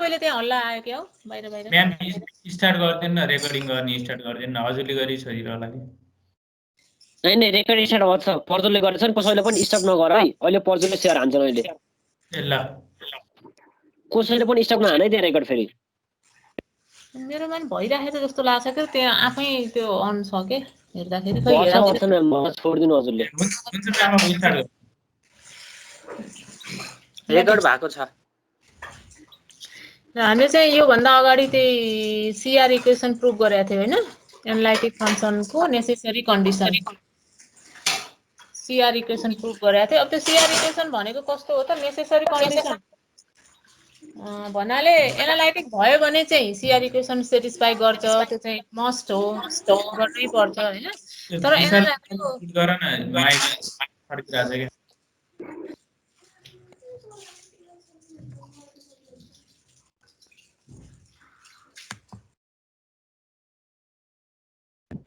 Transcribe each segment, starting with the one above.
अहिले त्यहाँ हल्ला आयो क्या हो बाहिर बाहिर म्याम स्टार्ट गर्दैन न रेकर्डिङ गर्ने स्टार्ट गर्दैन न हजुरले गरी छोरीहरुलाई नहीं रेकर्ड स्टार्ट गर्छ पर्जुले गरेछ नि कसैले पनि स्टप नगर है अहिले पर्जुले शेयर हान्छ अहिले ए ल कसैले पनि स्टप नहानै त्यहाँ रेकर्ड फेरि मेरोमा नि भइराखेको जस्तो लाग्छ के त्यहाँ आफै त्यो अन छ के हेर्दाखेरि खै पर्छ हेरा अप्सन म छोड्दिनु हजुरले हुन्छ म्याम अब स्टार्ट गर्नु रेकर्ड भएको छ हामीले चाहिँ यो भन्दा अगाडि त्यही सीआर इक्वेसन प्रुभ गरेको थियो हैन एनालाइटिक फंक्सनको necessary condition CR equation prove गरेको थियो अब त्यो सीआर इक्वेसन भनेको कस्तो हो त नेसेसरी कन्डिसन भन्नाले एनालाइटिक भयो भने चाहिँ सीआर इक्वेसन सेटिस्फाई गर्छ त्यो चाहिँ मस्ट हो गर्नै पर्छ हैन तर एनालाइटिक गर न माइक फर्किरहेछ के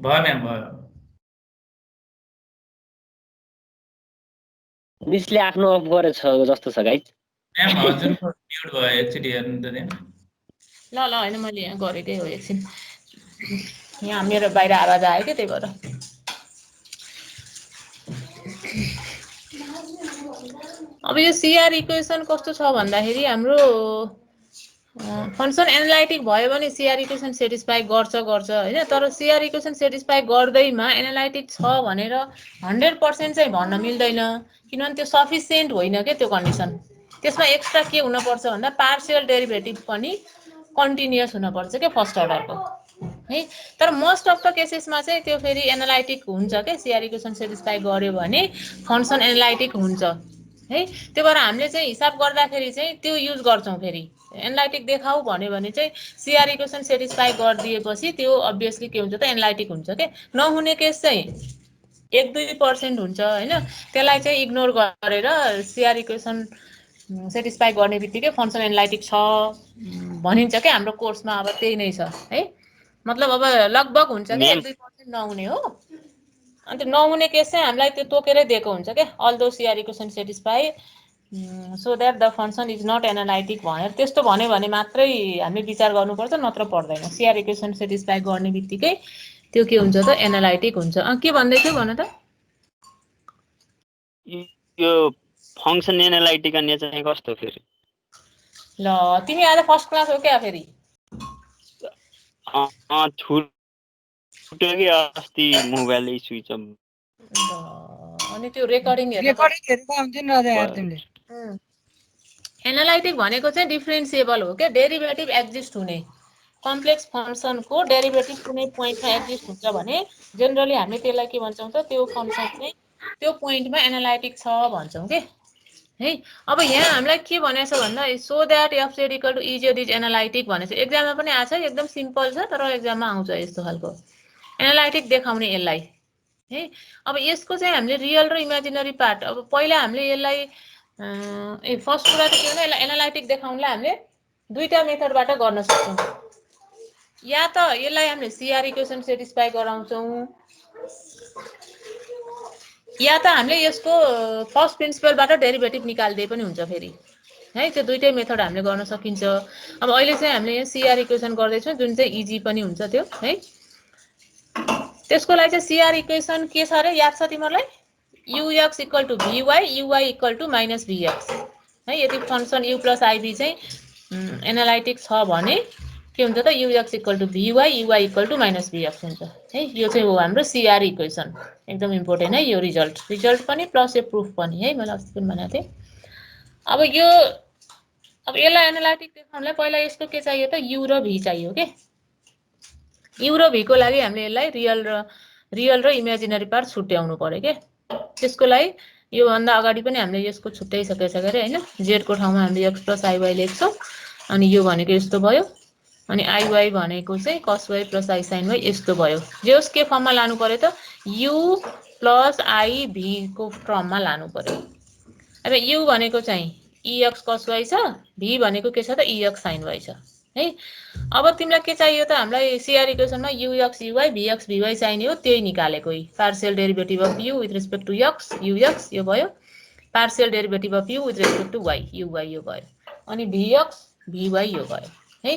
भयो म्याम भयो मिसले आफ्नो अफ गरेछ जस्तो छ गाइस म्याम हजुरको म्युट भयो एकचोटि हेर्नु त त्यहाँ ल हैन मैले यहाँ गरेकै हो एकछिन यहाँ मेरो बाहिर आवाज आयो के त्यही भएर अब यो सीआर इक्वेसन कस्तो छ भन्दाखेरि हाम्रो फंक्सन एनालाइटिक भयो भने सीआर इक्वेसन सेटिस्फाई गर्छ हैन तर सीआर इक्वेसन सेटिस्फाई गर्दैमा एनालाइटिक छ भनेर 100% चाहिँ भन्न मिल्दैन किनभने त्यो सफिसिएन्ट होइन के त्यो कन्डिसन त्यसमा एक्स्ट्रा के हुन पर्छ भन्दा पार्शियल डेरिभेटिभ पनि कन्टिन्युअस हुन पर्छ के फर्स्ट अर्डरको है तर मोस्ट अफ द केसेसमा चाहिँ त्यो फेरि एनालाइटिक हुन्छ के सीआर इक्वेसन सेटिस्फाई गर्यो भने फंक्सन एनालाइटिक हुन्छ है त्यो भएर हामीले चाहिँ हिसाब गर्दाखेरि चाहिँ त्यो युज गर्छौं फेरि एनालाइटिक देखाऊ भन्यो भने चाहिँ सीआर इक्वेसन सेटिस्फाई गरिदिएपछि त्यो अब्भियसली के हुन्छ त एनालाइटिक हुन्छ के नहुने केस चाहिँ 1-2% हुन्छ हैन त्यसलाई चाहिँ इग्नोर गरेर सीआर इक्वेसन सेटिस्फाई गर्ने बित्तिकै फंक्सन एनालाइटिक छ भनिन्छ के हाम्रो कोर्समा अब त्यही नै छ है मतलब अब लगभग हुन्छ के 1-2% नहुने हो अनि त्यो नहुने केस चाहिँ हामीलाई त्यो तोकेरै दिएको हुन्छ के अल्दो CR equation satisfy so that the function is not analytic भनेर त्यस्तो भन्यो भने मात्रै हामीले विचार गर्नुपर्छ नत्र पर्दैन सीआर इक्वेसन सेटिस्फाई गर्ने बित्तिकै त्यो के हुन्छ त एनालाइटिक हुन्छ के भन्दै थियो भन त यो फंक्सन एनालाइटिक अन्य चाहिँ कस्तो फेरि ल तिमी आज फर्स्ट क्लास हो क्या फेरि छुट्यो कि अस्ति मोबाइल स्विच अफ अनि त्यो रेकर्डिङ हेरेको हुन्छ नि राजा यार तिमीले एनालाइटिक भनेको चाहिँ डिफरेन्सिएबल हो के डेरिभेटिभ एक्जिस्ट हुने कम्प्लेक्स फंक्सनको डेरिभेटिभ कुनै पोइन्टमा एक्जिस्ट हुन्छ भने जनरली हामीले त्यसलाई के भन्छौं त त्यो फंक्सन चाहिँ त्यो पोइन्टमा एनालाइटिक छ भन्छौं के है अब यहाँ हामीलाई के भनेछ भन्दा so that f z = ez is analytic भनेछ एक्जाममा पनि आछ एकदम सिम्पल छ तर एक्जाममा आउँछ यस्तो खालको एनालाइटिक देखाउने यसलाई है अब यसको चाहिँ हामीले रियल र इमेजिनरी पार्ट अब पहिला हामीले यसलाई फर्स्ट कुरा त के हो यसलाई एनालाइटिक देखाउनलाई हामीले दुईटा मेथडबाट गर्न सक्छौं या त यसलाई हामीले सीआर इक्वेसन सेटिस्फाई गराउँछौं या त हामीले यसको फर्स्ट प्रिन्सिपलबाट डेरिभेटिभ निकाल्दै पनि हुन्छ फेरि है त्यो दुईटै मेथड हामीले गर्न सकिन्छ अब अहिले चाहिँ हामीले यहाँ सीआर इक्वेसन गर्दै छौं जुन चाहिँ इजी पनि हुन्छ त्यो है त्यसको लागि चाहिँ सीआर इक्वेसन के छ रे याद छ तिमीहरुलाई ux = vy uy = -vx है यदि फंक्सन u + ib चाहिँ एनालाइटिक छ भने के हुन्छ त ux = vy uy = -vx हुन्छ है यो चाहिँ हो हाम्रो सीआर इक्वेसन एकदम इम्पोर्टेन्ट है यो रिजल्ट पनि प्लस यो प्रुफ पनि है मैले अस्ति पनि भनेको थिएँ अब यसलाई एनालाइटिक देखाउनलाई पहिला यसको के चाहियो त u र v चाहियो के u र v को लागि हामीले यसलाई रियल र इमेजिनरी पार्ट छुट्याउनु पर्यो के त्यसको लागि यो भन्दा अगाडि पनि हामीले यसको छुट्याइसकेको छ गरे हैन z को ठाउँमा हामीले x + iy लेख्छौं अनि यो भनेको यस्तो भयो अनि iy भनेको चाहिँ cos y + i sin y यस्तो भयो जे होस् के फर्ममा लानु पर्यो त u + i v को क्रममा लानु पर्यो अब u भनेको चाहिँ ex cos y छ v भनेको के छ त ex sin y छ है अब तिमीलाई के चाहियो त हामीलाई सीआर इक्वेसनमा ux uy vx vy चाहिने हो त्यही निकालेको partial derivative of u with respect to x ux यो भयो partial derivative of u with respect to y uy यो भयो अनि vx vy यो भयो है।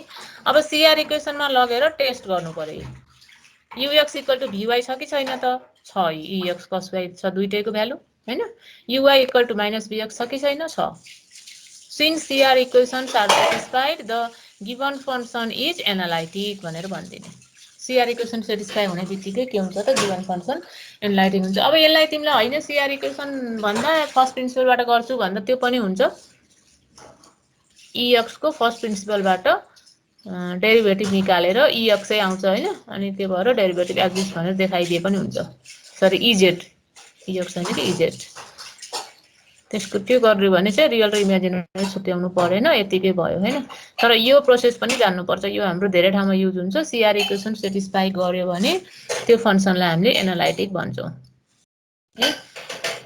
अब सीआर इक्वेसनमा लगेर टेस्ट गर्नु पर्यो। ux इक्वल टु vy छ कि छैन त? छ। ex cos y छ दुईटैको भ्यालु हैन। uy equal to minus bx छ कि छैन? छ। Since CR equations are satisfied, the given function is analytic भनेर भन्दिने। CR equation satisfy हुने बित्तिकै के हुन्छ त given function analytic हुन्छ। अब यसलाई तिमीलाई हैन CR equation भन्दा फर्स्ट प्रिन्सिपलबाट गर्छु भन्दा त्यो पनि हुन्छ। ex को फर्स्ट प्रिन्सिपलबाट डेरिभेटिभ निकालेर ex चाहिँ आउँछ हैन, अनि त्यो भएर डेरिभेटिभ एक्जिस्ट भनेर देखाइदिए पनि हुन्छ। सरी ex हैन कि ez। त्यसको त्यो गर्नु भने चाहिँ रियल र इमेजिनरी छुट्याउनु परेन, यतिकै भयो हैन। तर यो प्रोसेस पनि जान्नु पर्छ। यो हाम्रो धेरै ठाउँमा युज हुन्छ। सीआर इक्वेसन सेटिस्फाई गर्यो भने त्यो फंक्सनलाई हामीले एनालाइटिक भन्छौं है।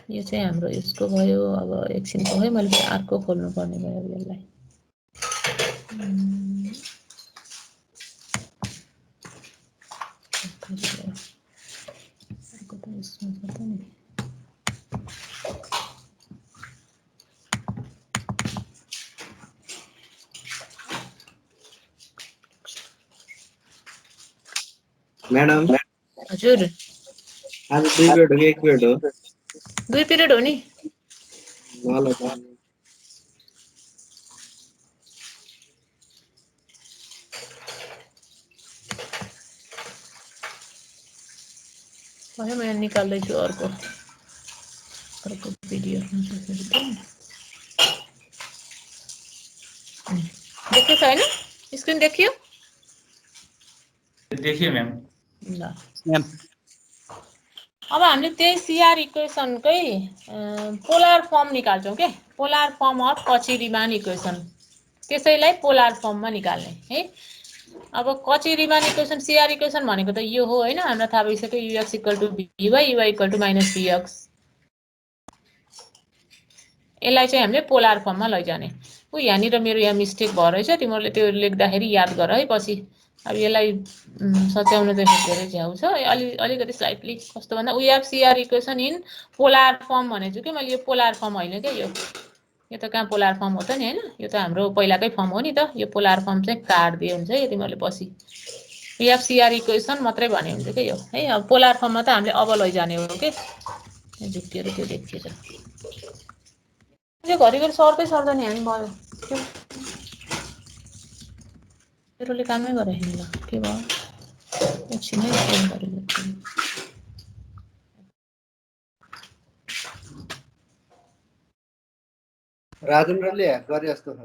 यो चाहिँ हाम्रो यसको भयो। अब एकछिनको है मैले अर्को खोल्नु पर्ने भयो यसलाई। अर्को त यसमा छ त नि। मैडम हजुर आज 2 पिरियड हो कि 1 पिरियड हो? 2 पिरियड हो नि। ल ल भने म निकाल्दै छु अर्को भिडियो देखियो छैन? स्क्रिन देखियो? देखियो म्याम। ल म्याम अब हामीले त्यही सीआर इक्वेसनकै पोलर फर्म निकाल्छौं के। पोलर फर्म अफ कची रिमान इक्वेसन, त्यसैलाई पोलर फर्ममा निकाल्ने है। अब कची रिमान इक्वेसन सीआर इक्वेसन भनेको त यो हो हैन, हामीलाई थाहा भइसक्यो ux equal to vy uy equal to minus bx। यसलाई चाहिँ हामीले पोलर फर्ममा लैजाने। उ यहाँनिर मेरो यहाँ मिस्टेक भएछ, तिमीहरूले त्यो लेख्दाखेरि याद गर है पछि। अब यसलाई सच्याउन चाहिँ धेरै झ्याउ छ। अलिकति स्लाइटली कस्तो भन्दा we have CR equation in polar form भनेछु कि मैले। यो पोलर फर्म होइन के यो त कहाँ पोलर फर्म हो त नि हैन। यो त हाम्रो पहिलाकै फर्म हो नि त। यो पोलर फर्म चाहिँ काट्दिए हुन्छ है तिमीहरूले पछि। वी हेभ सीआर इक्वेसन मात्रै भने हुन्छ के यो है। अब पोलर फर्ममा त हामीले अब लैजाने हो के। झुक्किएर त्यो देखिएछ। यो घरिघरि सर्दैन हामी भयो। तेरोले कामै गरे हैन। ल के भयो? एकछिन है फोन गरेको। राजेन्द्रले ह्याक गरे जस्तो छ।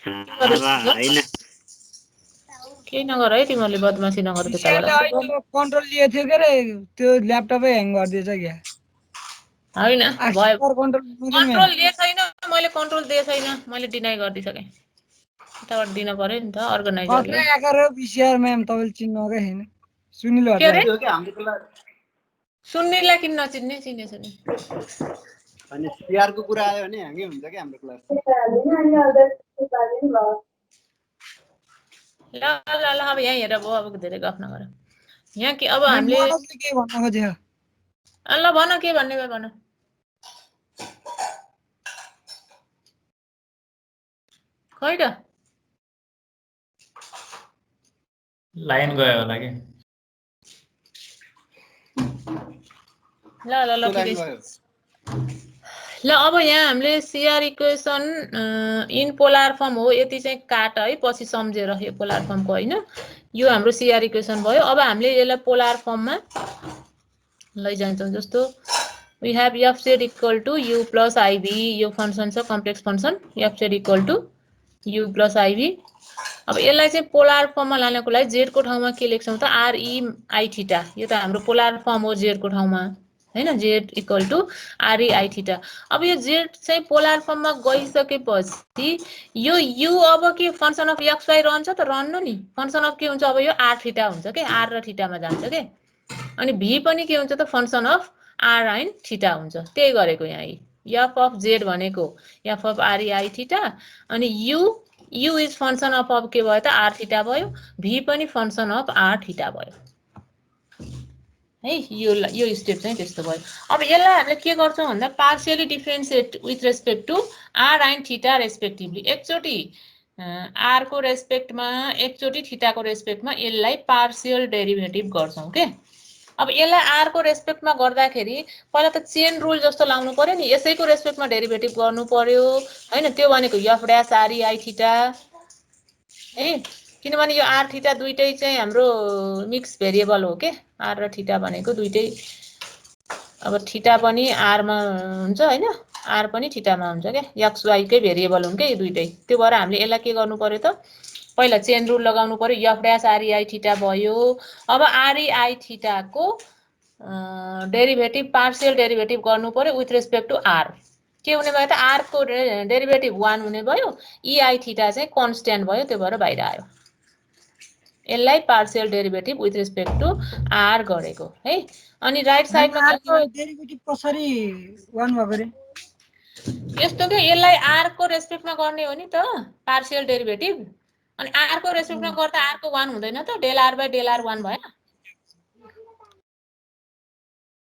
हैन केही नगर है तिमीहरूले, बदमासी नगर त्यताबाट। कन्ट्रोल लिएको थियो के रे, त्यो ल्यापटपै ह्याङ गरिदिएछ क्या। हैन भयो। कन्ट्रोल दिए छैन मैले, कन्ट्रोल दिए छैन मैले, डिनाइ गरिदिसके। यताबाट दिन पर्यो नि त अर्गनाइजरले। बिसिआर म्याम तपाईले चिन्नु के हैन? सुनिल के रे? त्यो के हाम्रो कुरा सुन्नेलाई किन नचिन्ने? चिनेछ नि। अनि सीआर को कुरा आयो भने ह्याङै हुन्छ के हाम्रो क्लास। ल ल ल अब यहाँ हेर भयो। अब धेरै गफ नगर। यहाँ के अब हामीले के भन्न खोज्यो? ल भन के भन्ने भयो भन। खै त लाइन गयो होला के। ल ल ल ठिकै छ। ल अब यहाँ हामीले CR equation in polar form हो यति चाहिँ काट है, पछि सम्झेर। यो पोलर फर्मको हैन, यो हाम्रो सीआर इक्वेसन भयो। अब हामीले यसलाई पोलर फर्ममा लैजान्छौँ। जस्तो we have F Z equal to U plus I V. यो फंक्सन छ complex function F Z equal to U plus I V. अब यसलाई चाहिँ पोलर फर्ममा लानको लागि जेड को ठाउँमा के लेख्छौं त आरई आई थीटा। यो त हाम्रो पोलर फर्म हो जेड को ठाउँमा हैन, Z equal to R E I theta. अब यो जेड चाहिँ पोलर फर्ममा गइसकेपछि यो यु अब के फंक्सन अफ एक्स वाई रहन्छ त? रहन्न नि। फंक्सन अफ के हुन्छ अब? यो आर थीटा हुन्छ के, आर र थीटामा जान्छ के। अनि भी पनि के हुन्छ त? फंक्सन अफ आर आइन थीटा हुन्छ। त्यही गरेको यहाँ एफ अफ जेड भनेको F of R E I theta, अनि यु इज फंक्सन अफ के भयो त? आर थीटा भयो। भी पनि फंक्सन अफ आर थीटा भयो। है यो स्टेप चाहिँ त्यस्तो भयो। अब यसलाई हामीले के गर्छौँ भन्दा partially differentiate with respect to R and theta respectively. एकचोटि आर को रेस्पेक्टमा एकचोटि थीटाको रेस्पेक्टमा यसलाई पार्शियल डेरिभेटिभ गर्छौँ के। अब यसलाई आर को रेस्पेक्टमा गर्दाखेरि पहिला त चेन रुल जस्तो लाउनु पर्यो नि, यसैको रेस्पेक्टमा डेरिभेटिभ गर्नु पर्यो हैन। त्यो भनेको F dash R E I theta है, किनभने यो आर थीटा दुईटै चाहिँ हाम्रो मिक्स भेरिएबल हो के। आर र थीटा भनेको दुईटै, अब थीटा पनि आरमा हुन्छ हैन, आर पनि थीटामा हुन्छ के, एक्स वाई कै भेरिएबल हुन् के यो दुईटै। त्यो भएर हामीले यसलाई के गर्नु पर्यो त पहिला चेन रुल लगाउनु पर्यो, F dash R E I theta भयो। अब आर ई आई थीटाको डेरिभेटिभ पार्शियल डेरिभेटिभ गर्नु पर्यो विथ रेस्पेक्ट टु आर। के हुने भयो त आर को डेरिभेटिभ 1 हुने भयो, ई आई थीटा चाहिँ कन्स्ट्यान्ट भयो, त्यो भएर बाहिर आयो। यसलाई partial derivative with respect to R गरेको है। अनि राइट साइडमा डेरिभेटिभ कसरी 1 भएको रे? यस्तो के यसलाई आर को रेस्पेक्टमा गर्ने हो नि त पार्शियल डेरिभेटिभ। अनि आर को रेस्पेक्टमा गर्दा आर को 1 हुँदैन त, del R by del R 1 भयो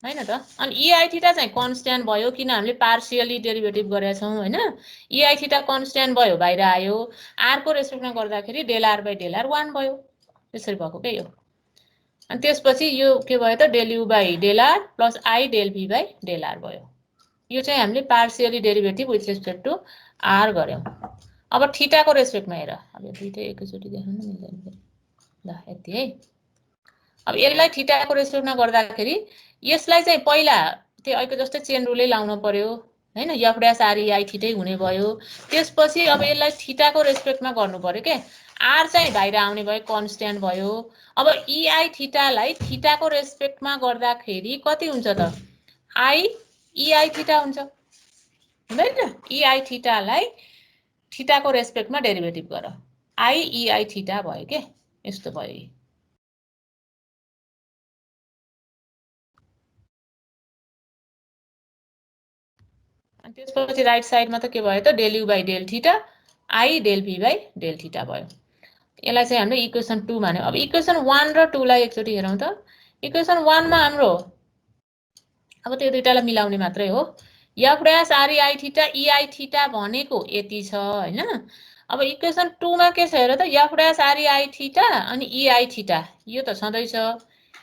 हैन त। अनि ई आई थीटा चाहिँ कन्स्ट्यान्ट भयो किन हामीले पार्शियली डेरिभेटिभ गरेका छौं हैन। ई आई थीटा कन्स्ट्यान्ट भयो बाहिर आयो, आर को रेस्पेक्टमा गर्दाखेरि del R by del R 1 भयो, त्यसरी भएको के यो। अनि त्यसपछि यो के भयो त del U by del R plus I del V by del R भयो। यो चाहिँ हामीले partially derivative with respect to R गर्यौं। अब थीटाको रेस्पेक्टमा हेर, अब यो दुईटै एकैचोटि देखाउन मिल्दैन ल यति है। अब यसलाई थीटाको रेस्पेक्टमा गर्दाखेरि यसलाई चाहिँ पहिला त्यो अहिले जस्तै चेन रुलै लाउन पर्यो हैन, F dash R E I थीटै हुने भयो। त्यसपछि अब यसलाई थीटाको रेस्पेक्टमा गर्नु पर्यो के, आर चाहिँ बाहिर आउने भयो कन्स्ट्यान्ट भयो। अब ई आई थीटालाई थीटाको रेस्पेक्टमा गर्दाखेरि कति हुन्छ त आई ई आई थीटा हुन्छ हुँदैन। ई आई थीटालाई थीटाको रेस्पेक्टमा डेरिभेटिभ गर, आई ई आई थीटा भयो के, यस्तो भयो। अनि त्यसपछि राइट साइडमा त के भयो त del U by del theta I del V by del theta भयो। यसलाई चाहिँ हामीले इक्वेसन 2 मान्यो। अब इक्वेसन 1 र 2 लाई एकचोटि हेरौँ त। इक्वेसन 1 मा हाम्रो अब त्यो दुईटालाई मिलाउने मात्रै हो। F dash R E I theta E I theta भनेको यति छ हैन। अब इक्वेसन 2 मा के छ हेर त, f dash R E I theta अनि ई आई थीटा यो त छँदै छ,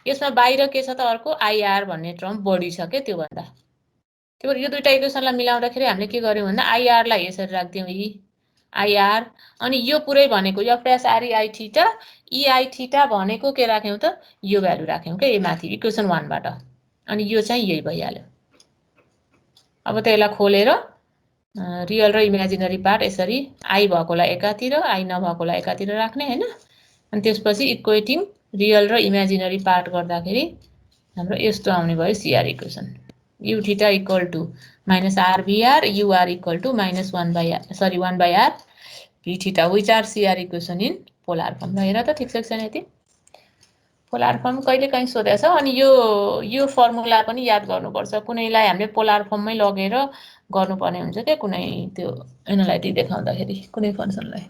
यसमा बाहिर के छ त अर्को आई आर भन्ने टर्म बढी छ के त्यो भन्दा। त्यो यो दुईटा इक्वेसनलाई मिलाउँदाखेरि हामीले के गर्यौं भन्दा आई आर लाई यसरी राख्दियौं यी आई आर, अनि यो पुरै भनेको F dash R E I theta E I theta भनेको के राख्यौं त यो भ्यालु राख्यौं के माथि इक्वेसन 1 बाट। अनि यो चाहिँ यही भइहाल्यो। अब त यसलाई खोलेर रियल र इमेजिनरी पार्ट यसरी आई भएकोलाई एकातिर आई नभएकोलाई एकातिर राख्ने हैन। अनि त्यसपछि इक्वेटिङ रियल र इमेजिनरी पार्ट गर्दाखेरि हाम्रो यस्तो आउने भयो CR equation. u theta equal to minus r vr, ur equal to minus 1 by r v theta, which are CR equation in polar form। ल हेर त ठिक छ छैन यति। पोलार फर्म कहिले काहीँ सोधेछ। अनि यो फर्मुला पनि याद गर्नुपर्छ। कुनैलाई हामीले पोलार फर्ममै लगेर गर्नुपर्ने हुन्छ के, कुनै त्यो एनालाइटिक देखाउँदाखेरि कुनै फंक्सनलाई।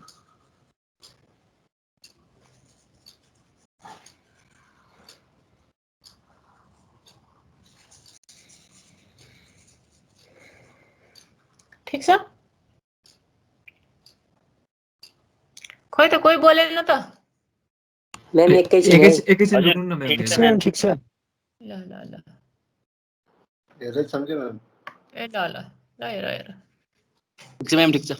ठीक छ। खोइ त कोही बोलेन त। मैम एकैछिन हजुर ठिक छ म्याम। ठिक छ। ल ल ल हेर्दै छन् के म्याम? ए ल ल ल हेर हेर ठिक छ म्याम, ठिक छ।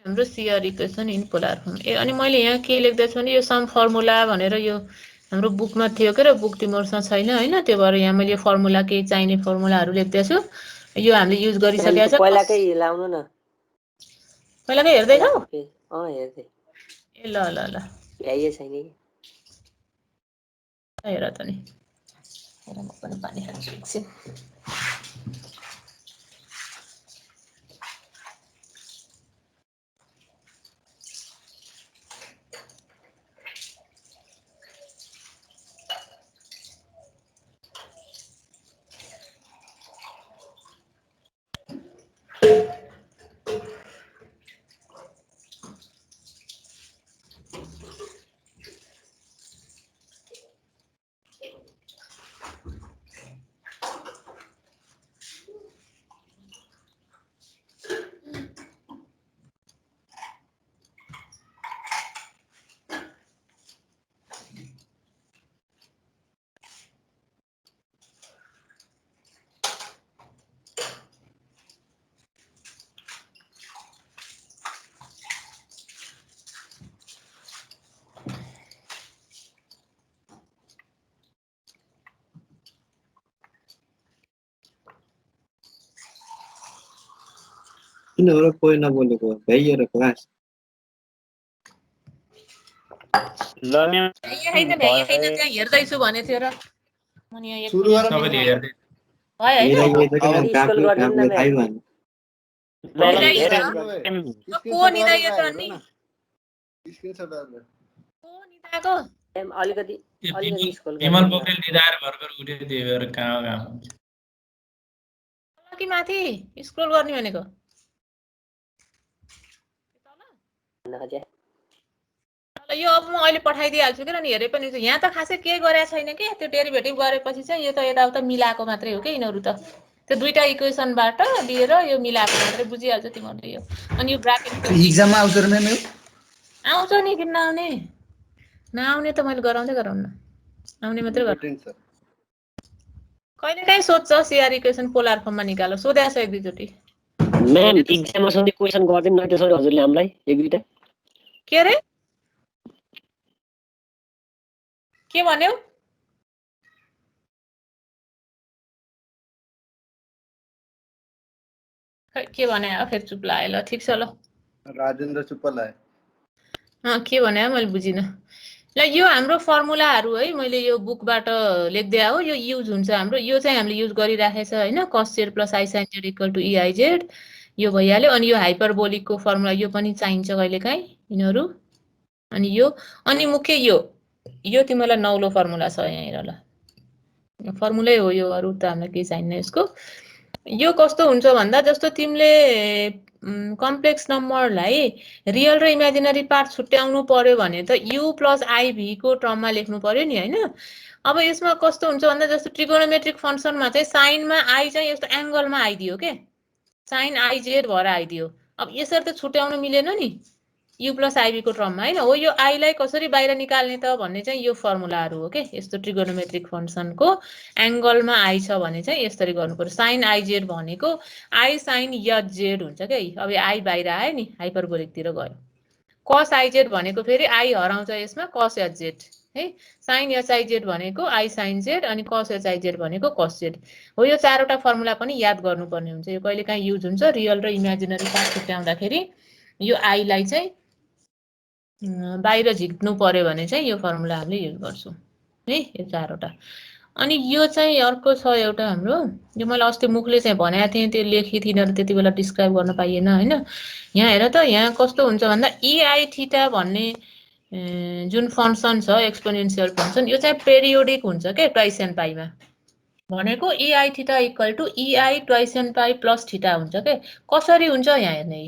हाम्रो CR equation in polar form. ए अनि मैले यहाँ के लेख्दैछु भने यो सम फर्मुला भनेर यो हाम्रो बुकमा थियो के, र बुक तिमीहरूसँग छैन हैन, त्यो भएर यहाँ मैले फर्मुला केही चाहिने फर्मुलाहरू लेख्दैछु। यो हामीले युज गरिसकेका छौं। पहिलाकै लाउनु न, पहिलाकै हेर्दैछौ? हेर्दै। ए ल ल ल भ्याइए छैन कि हेर त नि, हेर म पनि पानी खान्छु एकछिन। किन हो र कोही नबोलेको भ्याइएर क्लास ल म्याम यही त भ्याइ छैन त्यहाँ हेर्दैछु भने थियो र अनि यहाँ एक सुरु मिनेट गर सबैले हेर्दै भयो होइन हेरेको त किन स्कुल गरिदिनु न कामले म्याम। खाइभन् निदाइ हेरे को निदाइयो त अनि स्क्रिनशट गरेर को निदाएको म्याम अलिकति स्कुल विमल गरिदिनु न। पोखरेल निधाएर भर्खर उठ्यो त्यही भएर कहाँ हुन्छ कि माथि स्क्रोल गर्ने भनेको नजा। ल यो अब म अहिले पठाइदिइहाल्छु किनभने हेरे पनि हुन्छ। यहाँ त खासै केही गरेको छैन कि त्यो डेरिभेटिभ गरेपछि चाहिँ यो त यताउता मिलाएको मात्रै हो कि यिनीहरू त त्यो दुईटा इक्वेसनबाट लिएर यो मिलाएको मात्रै बुझिहाल्छ तिमीहरूले यो अनि यो ब्राकेट एक्जाममा आउँछ र म्याम यो आउँछ नि किन नआउने नआउने त मैले गराउँदै गराउनु आउने मात्रै गर इम्पोर्टेन्ट छ कहिले काहीँ सोध्छ सिआर इक्वेसन पोलार फर्ममा निकाल सोधेको छ एक दुईचोटि म्याम इक्जाममा सधैँ क्वेसन गरिदिनु न त्यसरी हजुरले हामीलाई एक दुईटा। के अरे के भन्यौ खै के भने फेरि चुप लाग्यो ल ठिक छ ल राजेन्द्र चुप्प लाग्यो के भने मैले बुझिनँ ल यो हाम्रो फर्मुलाहरू है मैले यो बुकबाट लेख्दै हो यो युज हुन्छ हाम्रो यो चाहिँ हामीले युज गरिराखेको छ होइन cos z plus i sine z equal to e i z यो भइहाल्यो अनि यो हाइपरबोलिकको फर्मुला यो पनि चाहिन्छ कहिलेकाहीँ यिनीहरू अनि यो अनि मुख्य यो तिमीलाई नौलो फर्मुला छ यहाँनिर ल फर्मुलै हो यो अरू त हामीलाई केही चाहिन्न यसको यो कस्तो हुन्छ भन्दा जस्तो तिमीले कम्प्लेक्स नम्बरलाई रियल र इमेजिनरी पार्ट छुट्याउनु पर्यो भने त यु प्लस आइभीको टर्ममा लेख्नु पर्यो नि होइन अब यसमा कस्तो हुन्छ भन्दा जस्तो ट्रिगोनोमेट्रिक फङ्सनमा चाहिँ साइनमा आई चाहिँ यस्तो एङ्गलमा आइदियो के साइन आइजेड भएर आइदियो अब यसरी त छुट्याउनु मिलेन नि यु प्लस आइभीको टर्ममा होइन हो यो आईलाई कसरी बाहिर निकाल्ने त भन्ने चाहिँ यो फर्मुलाहरू हो के यस्तो ट्रिगोनोमेट्रिक फङ्सनको एङ्गलमा आई छ भने चाहिँ यसरी गर्नु पर्यो साइन आइजेड भनेको आई साइन जेड हुन्छ क्या अब आई बाहिर आयो नि हाइपरबोलिकतिर गयो कस आइजेड भनेको फेरि आई हराउँछ यसमा कस जेड है साइन एचआइजेड भनेको आई साइन जेड अनि कस एचआइजेड भनेको कस जेड हो यो चारवटा फर्मुला पनि याद गर्नुपर्ने हुन्छ यो कहिलेकाहीँ युज हुन्छ रियल र इमेजिनरी पार्ट छुट्याउँदाखेरि यो आईलाई चाहिँ बाहिर झिक्नु पर्यो भने चाहिँ यो फर्मुला हामीले युज गर्छौँ है यो चारवटा अनि यो चाहिँ अर्को छ एउटा हाम्रो यो मैले अस्ति मुखले चाहिँ भनेको थिएँ त्यो लेखेको थिइनँ र त्यति बेला डिस्क्राइब गर्न पाइएन होइन यहाँ हेर त यहाँ कस्तो हुन्छ भन्दा इआई थीटा भन्ने जुन फङ्सन छ एक्सपोनेन्सियल फङ्सन यो चाहिँ पेरियोडिक हुन्छ क्या ट्वाइस एन्ड पाईमा भनेको e i theta equal to EI twice and pi plus theta हुन्छ क्या कसरी हुन्छ यहाँ हेर्ने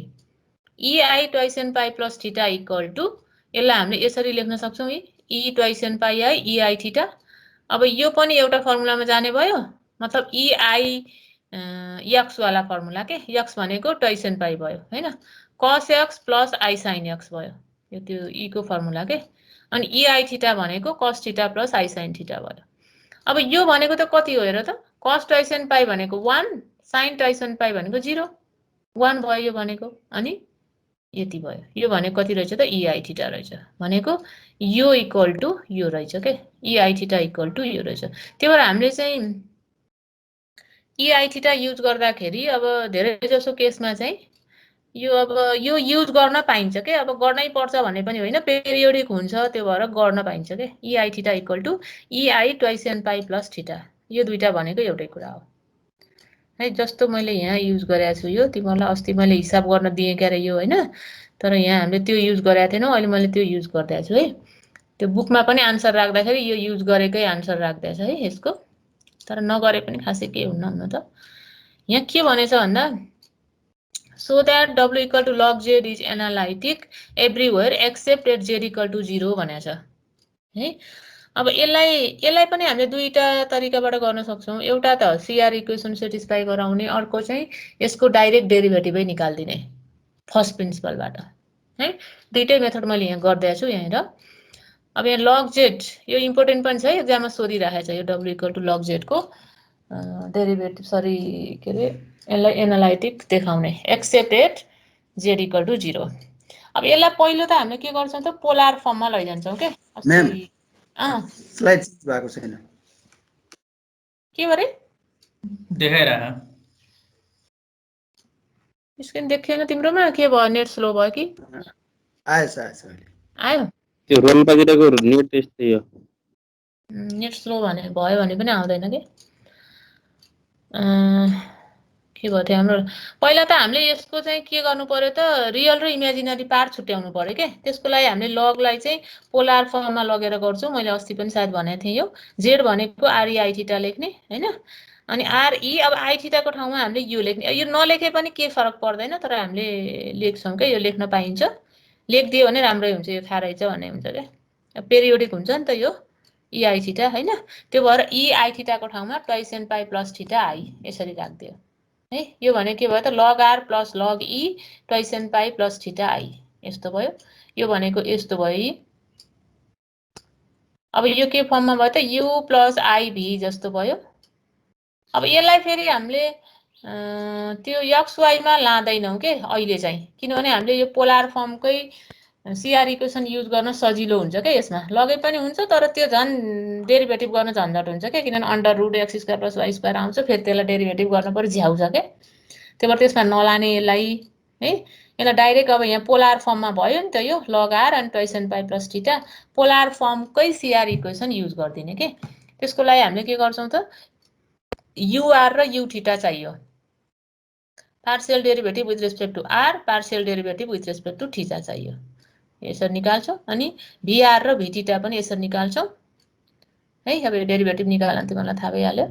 e i twice and pi plus theta equal to यसलाई हामीले यसरी लेख्न सक्छौँ e twice and pi i e i theta अब यो पनि एउटा फर्मुलामा जाने भयो मतलब इआई एक्सवाला फर्मुला के एक्स भनेको ट्वाइस एन्ड पाई भयो होइन cos x plus i sine x भयो यो त्यो ईको फर्मुला के अनि इआई थीटा भनेको cos theta plus i sine theta भयो अब यो भनेको त कति हो हेर त कस ट्वाइस एन्ड पाई भनेको 1 साइन ट्वाइस एन्ड पाई भनेको 0 1 भयो यो भनेको अनि यति भयो यो भनेको कति रहेछ त इआई थीटा रहेछ भनेको यो इक्वल टु यो रहेछ के इआई थीटा इक्वल टु यो रहेछ त्यही भएर हामीले चाहिँ इआई थीटा युज गर्दाखेरि अब धेरै जसो केसमा चाहिँ यो अब यो युज गर्न पाइन्छ के अब गर्नै पर्छ भन्ने पनि होइन पेरियोडिक हुन्छ त्यो भएर गर्न पाइन्छ के E I theta equal to EI twice and pi plus theta यो दुईटा भनेको एउटै कुरा हो है जस्तो मैले यहाँ युज गरेको छु यो तिमीलाई अस्ति मैले हिसाब गर्न दिएँ क्यारे यो होइन तर यहाँ हामीले त्यो युज गरेको थिएनौँ अहिले मैले त्यो युज गरिदिएको छु है त्यो बुकमा पनि आन्सर राख्दाखेरि यो युज गरेकै आन्सर राख्दैछ है यसको तर नगरे पनि खासै के हुन्न हुन त यहाँ के भनेछ भन्दा so that w equal to log z is analytic everywhere except at z equal to 0 भनेको छ है अब यसलाई पनि हामीले दुईटा तरिकाबाट गर्न सक्छौँ एउटा त सिआर इक्वेसन सेटिस्फाई गराउने अर्को चाहिँ यसको डाइरेक्ट डेरिभेटिभै निकाल्दिने फर्स्ट प्रिन्सिपलबाट है दुईटै मेथड मैले यहाँ गरिदिएको छु यहाँनिर अब यहाँ लग जेड यो इम्पोर्टेन्ट पनि छ एक्जाममा सोधिराखेको छ यो w इक्वल टु लग जेडको डेरिभेटिभ सरी के अरे यसलाई एनालाइटिक देखाउने except at z equal to 0 अब यसलाई पहिलो त हामीले के गर्छौँ त पोलार फर्ममा लैजान्छौँ के म्याम स्लाइड चेन्ज भएको छैन के गरे देखाइराख स्क्रिन देखिएन तिम्रोमा? के भयो? नेट स्लो भयो कि? आएछ अहिले। आयो? त्यो रोल्पातिरको नेट त्यस्तै हो। नेट स्लो भने भयो भने पनि आउँदैन के? के भयो थियो हाम्रो? पहिला त हामीले यसको चाहिँ के गर्नु पर्यो त, रियल र इमेजिनरी पार्ट छुट्याउनु पर्यो के? त्यसको लागि हामीले लगलाई चाहिँ पोलार फर्ममा लगेर गर्छौँ। मैले अस्ति पनि सायद भनेको थिएँ यो। जेड भनेको आरई आई थीटा लेख्ने हैन? अनि आरई अब आई थीटाको ठाउँमा हामीले यु लेख्ने। यो नलेखे पनि के फरक पर्दैन, तर हामीले लेख्छौँ के? यो लेख्न पाइन्छ। लेखिदियो भने राम्रै हुन्छ, यो थाहा रहेछ भन्ने हुन्छ क्या। पेरियोडिक हुन्छ नि त यो ई आई थीटा हैन? त्यो भएर ई आई थीटाको ठाउँमा twice n pi plus theta i यसरी राखिदियो है। यो भने के भयो त? Log r plus log e twice n pi plus theta i यस्तो भयो। यो भनेको यस्तो भयो। अब यो के फर्ममा भयो त? यु प्लस आई भी जस्तो भयो। अब यसलाई फेरि हामीले त्यो एक्स वाईमा लाँदैनौँ के अहिले चाहिँ, किनभने हामीले यो पोलार फर्मकै सीआर इक्वेसन युज गर्न सजिलो हुन्छ क्या। यसमा लगे पनि हुन्छ, तर त्यो झन् डेरिभेटिभ गर्न झन्झट हुन्छ क्या, किनभने under root X square plus Y square आउँछ, फेरि त्यसलाई डेरिभेटिभ गर्नु पर्यो, झ्याउँछ क्या। त्यही भएर त्यसमा नलाने यसलाई है। यसलाई डाइरेक्ट अब यहाँ पोलार फर्ममा भयो नि त, यो लग आर अनि twice n pi plus theta polar फर्मकै सीआर इक्वेसन युज गरिदिने के। त्यसको लागि हामीले के गर्छौँ त? युआर र यु थीटा चाहियो। Partial derivative with respect to R, partial derivative with respect to theta चाहियो। यसरी निकाल्छौँ। अनि भिआर र भिटीटा पनि यसरी निकाल्छौँ है। अब डेरिभेटिभ निकाल्न तिमीलाई थाहा भइहाल्यो।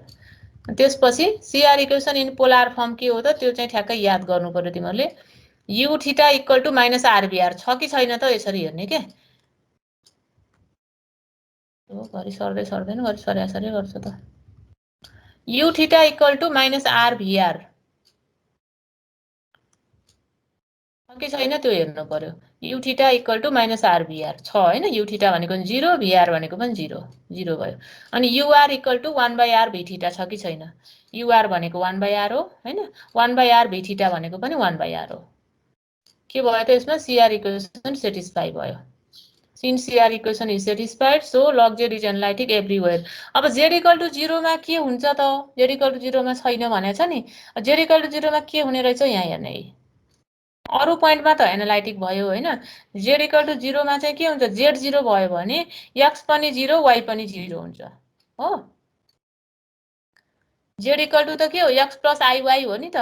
त्यसपछि CR equation in polar form के हो त? त्यो चाहिँ ठ्याक्कै याद गर्नु पर्यो तिमीहरूले। U theta equal to minus आरबिआर छ कि छैन त? यसरी हेर्ने के। घरि सर्दै सर्दैन, घरि सरी गर्छ त। U theta equal to minus आरबिआर कि छैन त्यो हेर्नु पर्यो। U theta equal to minus आरबिआर छ हैन? यु थीटा भनेको पनि 0, भिआर भनेको पनि 0 0 भयो। अनि U R equal to 1/r V theta छ कि छैन? युआर भनेको 1/r हो हैन? 1/r भी थीटा भनेको पनि 1/r हो। के भयो त यसमा? सीआर इक्वेसन सेटिस्फाई भयो। Since CR equation is satisfied so log Z is analytic everywhere. अब जेड इक्वल टु 0 मा के हुन्छ त? जेड इक्वल टु 0 मा छैन भनेको छ नि। जेड इक्वल टु 0 मा के हुने रहेछ यहाँ हेर्ने। अरु पोइन्टमा त एनालाइटिक भयो हैन? जेड इक्वल टु 0 मा चाहिँ के हुन्छ? जेड 0 भयो भने एक्स पनि 0 वाई पनि 0 हुन्छ हो। जेड इक्वल टु त के हो? एक्स प्लस आई वाई हो नि त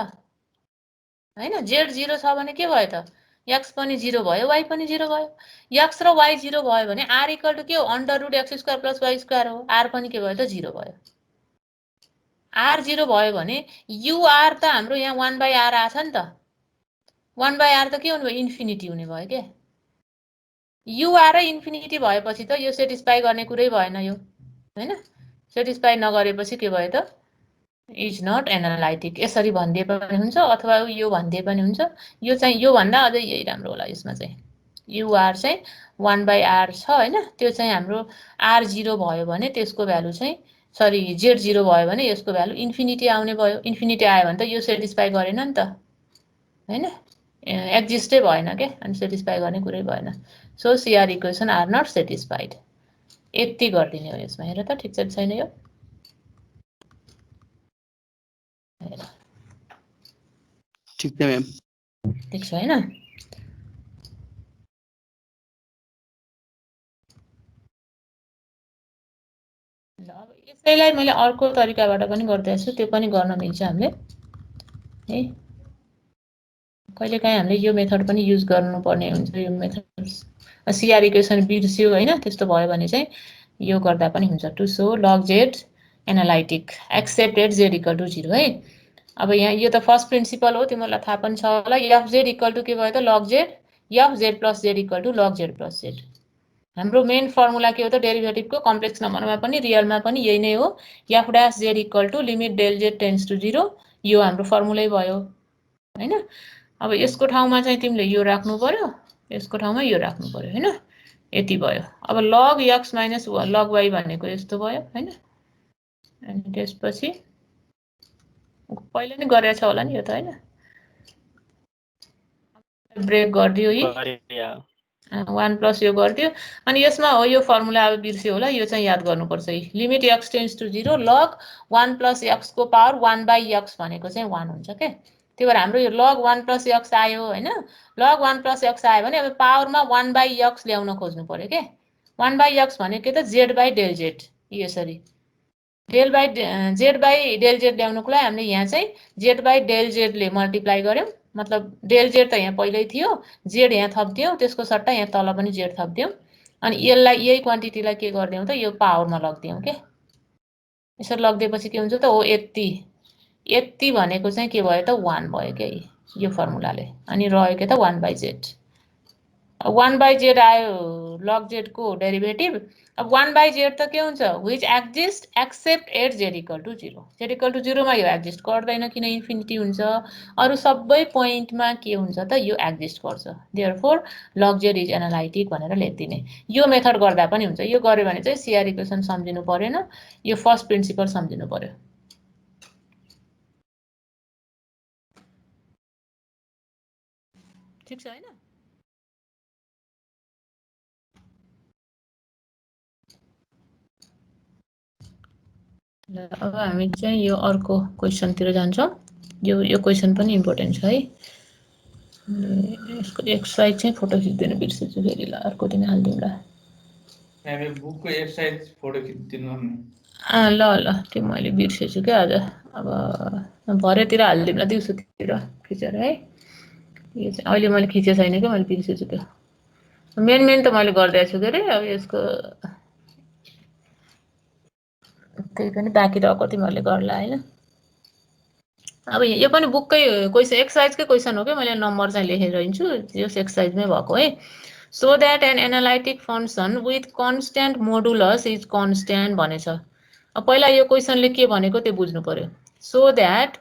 हैन? जेड 0 छ भने के भयो त? एक्स पनि 0 भयो, वाई पनि 0 भयो। एक्स र वाई 0 भयो भने आर इक्वल टु के हो? Under root X square plus Y square हो। आर पनि के भयो त? 0 भयो। आर 0 भयो भने युआर त हाम्रो यहाँ 1/r आछ नि त। 1/r त के हुने भयो? इन्फिनिटी हुने भयो के। युआर र इन्फिनिटी भएपछि त यो सेटिस्फाई गर्ने कुरै भएन यो हैन? सेटिस्फाई नगरेपछि के भयो त? इज नट एनालाइटिक यसरी भनिदिए पनि हुन्छ, अथवा यो भनिदिए पनि हुन्छ। यो चाहिँ यो भन्दा अझै यही राम्रो होला। यसमा चाहिँ युआर चाहिँ 1/r छ हैन? त्यो चाहिँ हाम्रो आर 0 भयो भने त्यसको भ्यालु चाहिँ सरी जेड 0 भयो भने यसको भ्यालु इन्फिनिटी आउने भयो। इन्फिनिटी आयो भने त यो सेटिस्फाई गरेन नि त हैन? एक्जिस्टै भएन के, अनि सेटिस्फाई गर्ने कुरै भएन। So CR equation are not satisfied. यति गरिदिने हो यसमा। हेर त ठिक छ छैन यो? ठिक छ म्याम। ठिक छ हैन? ल अब यसैलाई मैले अर्को तरिकाबाट पनि गर्दैछु, त्यो पनि गर्न मिल्छ हामीले है। कहिलेकाहीँ हामीले यो मेथड पनि युज गर्नुपर्ने हुन्छ। यो मेथड सीआर इक्वेसन बिर्स्यो हैन? त्यस्तो भयो भने चाहिँ यो गर्दा पनि हुन्छ। To so log Z analytic accepted Z equal to 0 है। अब यहाँ यो त फर्स्ट प्रिन्सिपल हो, तिमीहरूलाई थाहा पनि छ होला। एफ जेड इक्वल टु के भयो त? Log z f z plus z equal to log z plus z. हाम्रो मेन फर्मुला के हो त? डेरिभेटिभको कम्प्लेक्स नम्बरमा पनि रियलमा पनि यही नै हो। F dash Z equal to limit del Z tends to 0। यो हाम्रो फर्मुलै भयो हैन? अब यसको ठाउँमा चाहिँ तिमीले यो राख्नु पर्यो, यसको ठाउँमा यो राख्नु पर्यो हैन? यति भयो। अब लग एक्स माइनस लग वाई भनेको यस्तो भयो हैन? अनि त्यसपछि पहिले नै गरेछ होला नि यो त हैन? ब्रेक गरिदियो यी 1 प्लस यो गरिदियो। अनि यसमा हो यो फर्मुला अब बिर्स्यो होला, यो चाहिँ याद गर्नुपर्छ। Limit X tends to 0 log 1 plus X को पावर 1/x भनेको चाहिँ 1 हुन्छ के। त्यही भएर हाम्रो यो log 1 + x आयो हैन log 1 + x आयो भने अब पावरमा 1/x ल्याउन खोज्नु पर्यो के 1/x भनेको के त z/del z यसरी z/del z ल्याउनुको लागि हामीले यहाँ चाहिँ z/del z ले मल्टिप्लाई गर्यौं मतलब del z त यहाँ पहिल्यै थियो z यहाँ थप्दियौ त्यसको सट्टा यहाँ तल पनि z थप्दियौ अनि यसलाई यही क्वान्टिटीलाई के गर्दियौ त यो पावरमा लग्दियौ के यसरी लग्दिएपछि के हुन्छ त हो यति भनेको चाहिँ के भयो त 1 भयो के यो फर्मुलाले अनि रह्यो के त 1/z 1/z आयो log z को डेरिभेटिभ अब 1/z त के हुन्छ which exists except at z = 0 z = 0 मा यो एक्जिस्ट गर्दैन किन इन्फिनिटी हुन्छ अरु सबै पोइन्टमा के हुन्छ त यो एक्जिस्ट गर्छ therefore log z is analytic भनेर लेख्दिने यो मेथड गर्दा पनि हुन्छ यो गर्यो भने चाहिँ CR इक्वेसन सम्झिनु पर्दैन यो फर्स्ट प्रिन्सिपल सम्झिनु पर्यो ठीक छ हैन अब हामी चाहिँ यो अर्को क्वेशन तिर जान्छौं यो क्वेशन पनि इम्पोर्टेन्ट छ है यसको एक साइड चाहिँ फोटो खिच्दिनु बिर्सेछु फेरि ल अर्को दिन हाल्दिउँला हामी बुकको एक साइड फोटो खिच्दिनु ल त्यो मैले बिर्सेछु के आज अब भरेतिर हाल्दिउँला दिउँसोतिर खिचेर है यो चाहिँ अहिले मैले खिचे छैन के मैले बिर्सेछु त्यो मेन त मैले गर्दैछु के रे अब यसको त्यही पनि बाँकी रहेको तिमीहरुले गर्ला हैन अब यो पनि बुककै क्वेशन एक्सरसाइजकै क्वेशन हो के मैले नम्बर चाहिँ लेखेर हिन्छु यो एक्सरसाइजमै भएको है so that an analytic function with constant modulus is constant भनेछ अब पहिला यो क्वेशनले के भनेको त्यो बुझ्नु पर्यो so that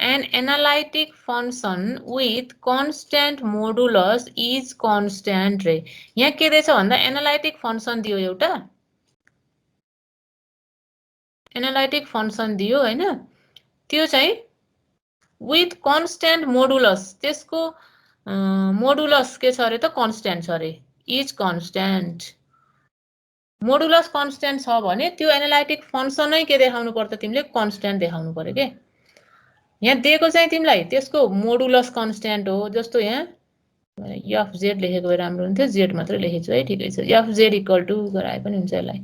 an analytic function with constant modulus is constant रे यहाँ के दिएछ भन्दा एनालाइटिक फंक्सन दियो एउटा एनालाइटिक फंक्सन दियो हैन त्यो चाहिँ with constant modulus त्यसको मोडुलस के छ रे त कन्स्ट्यान्ट छ रे इज कन्स्ट्यान्ट मोडुलस कन्स्ट्यान्ट छ भने त्यो एनालाइटिक फंक्सन नै के देखाउनु पर्छ तिमीले कन्स्ट्यान्ट देखाउनु पर्यो के यहाँ दिएको चाहिँ तिमीलाई त्यसको मोडुलस कन्स्ट्यान्ट हो जस्तो यहाँ fz लेखेको भए राम्रो हुन्थ्यो z मात्र लेखेछु है ठिकै छ fz = गराए पनि हुन्छ यसलाई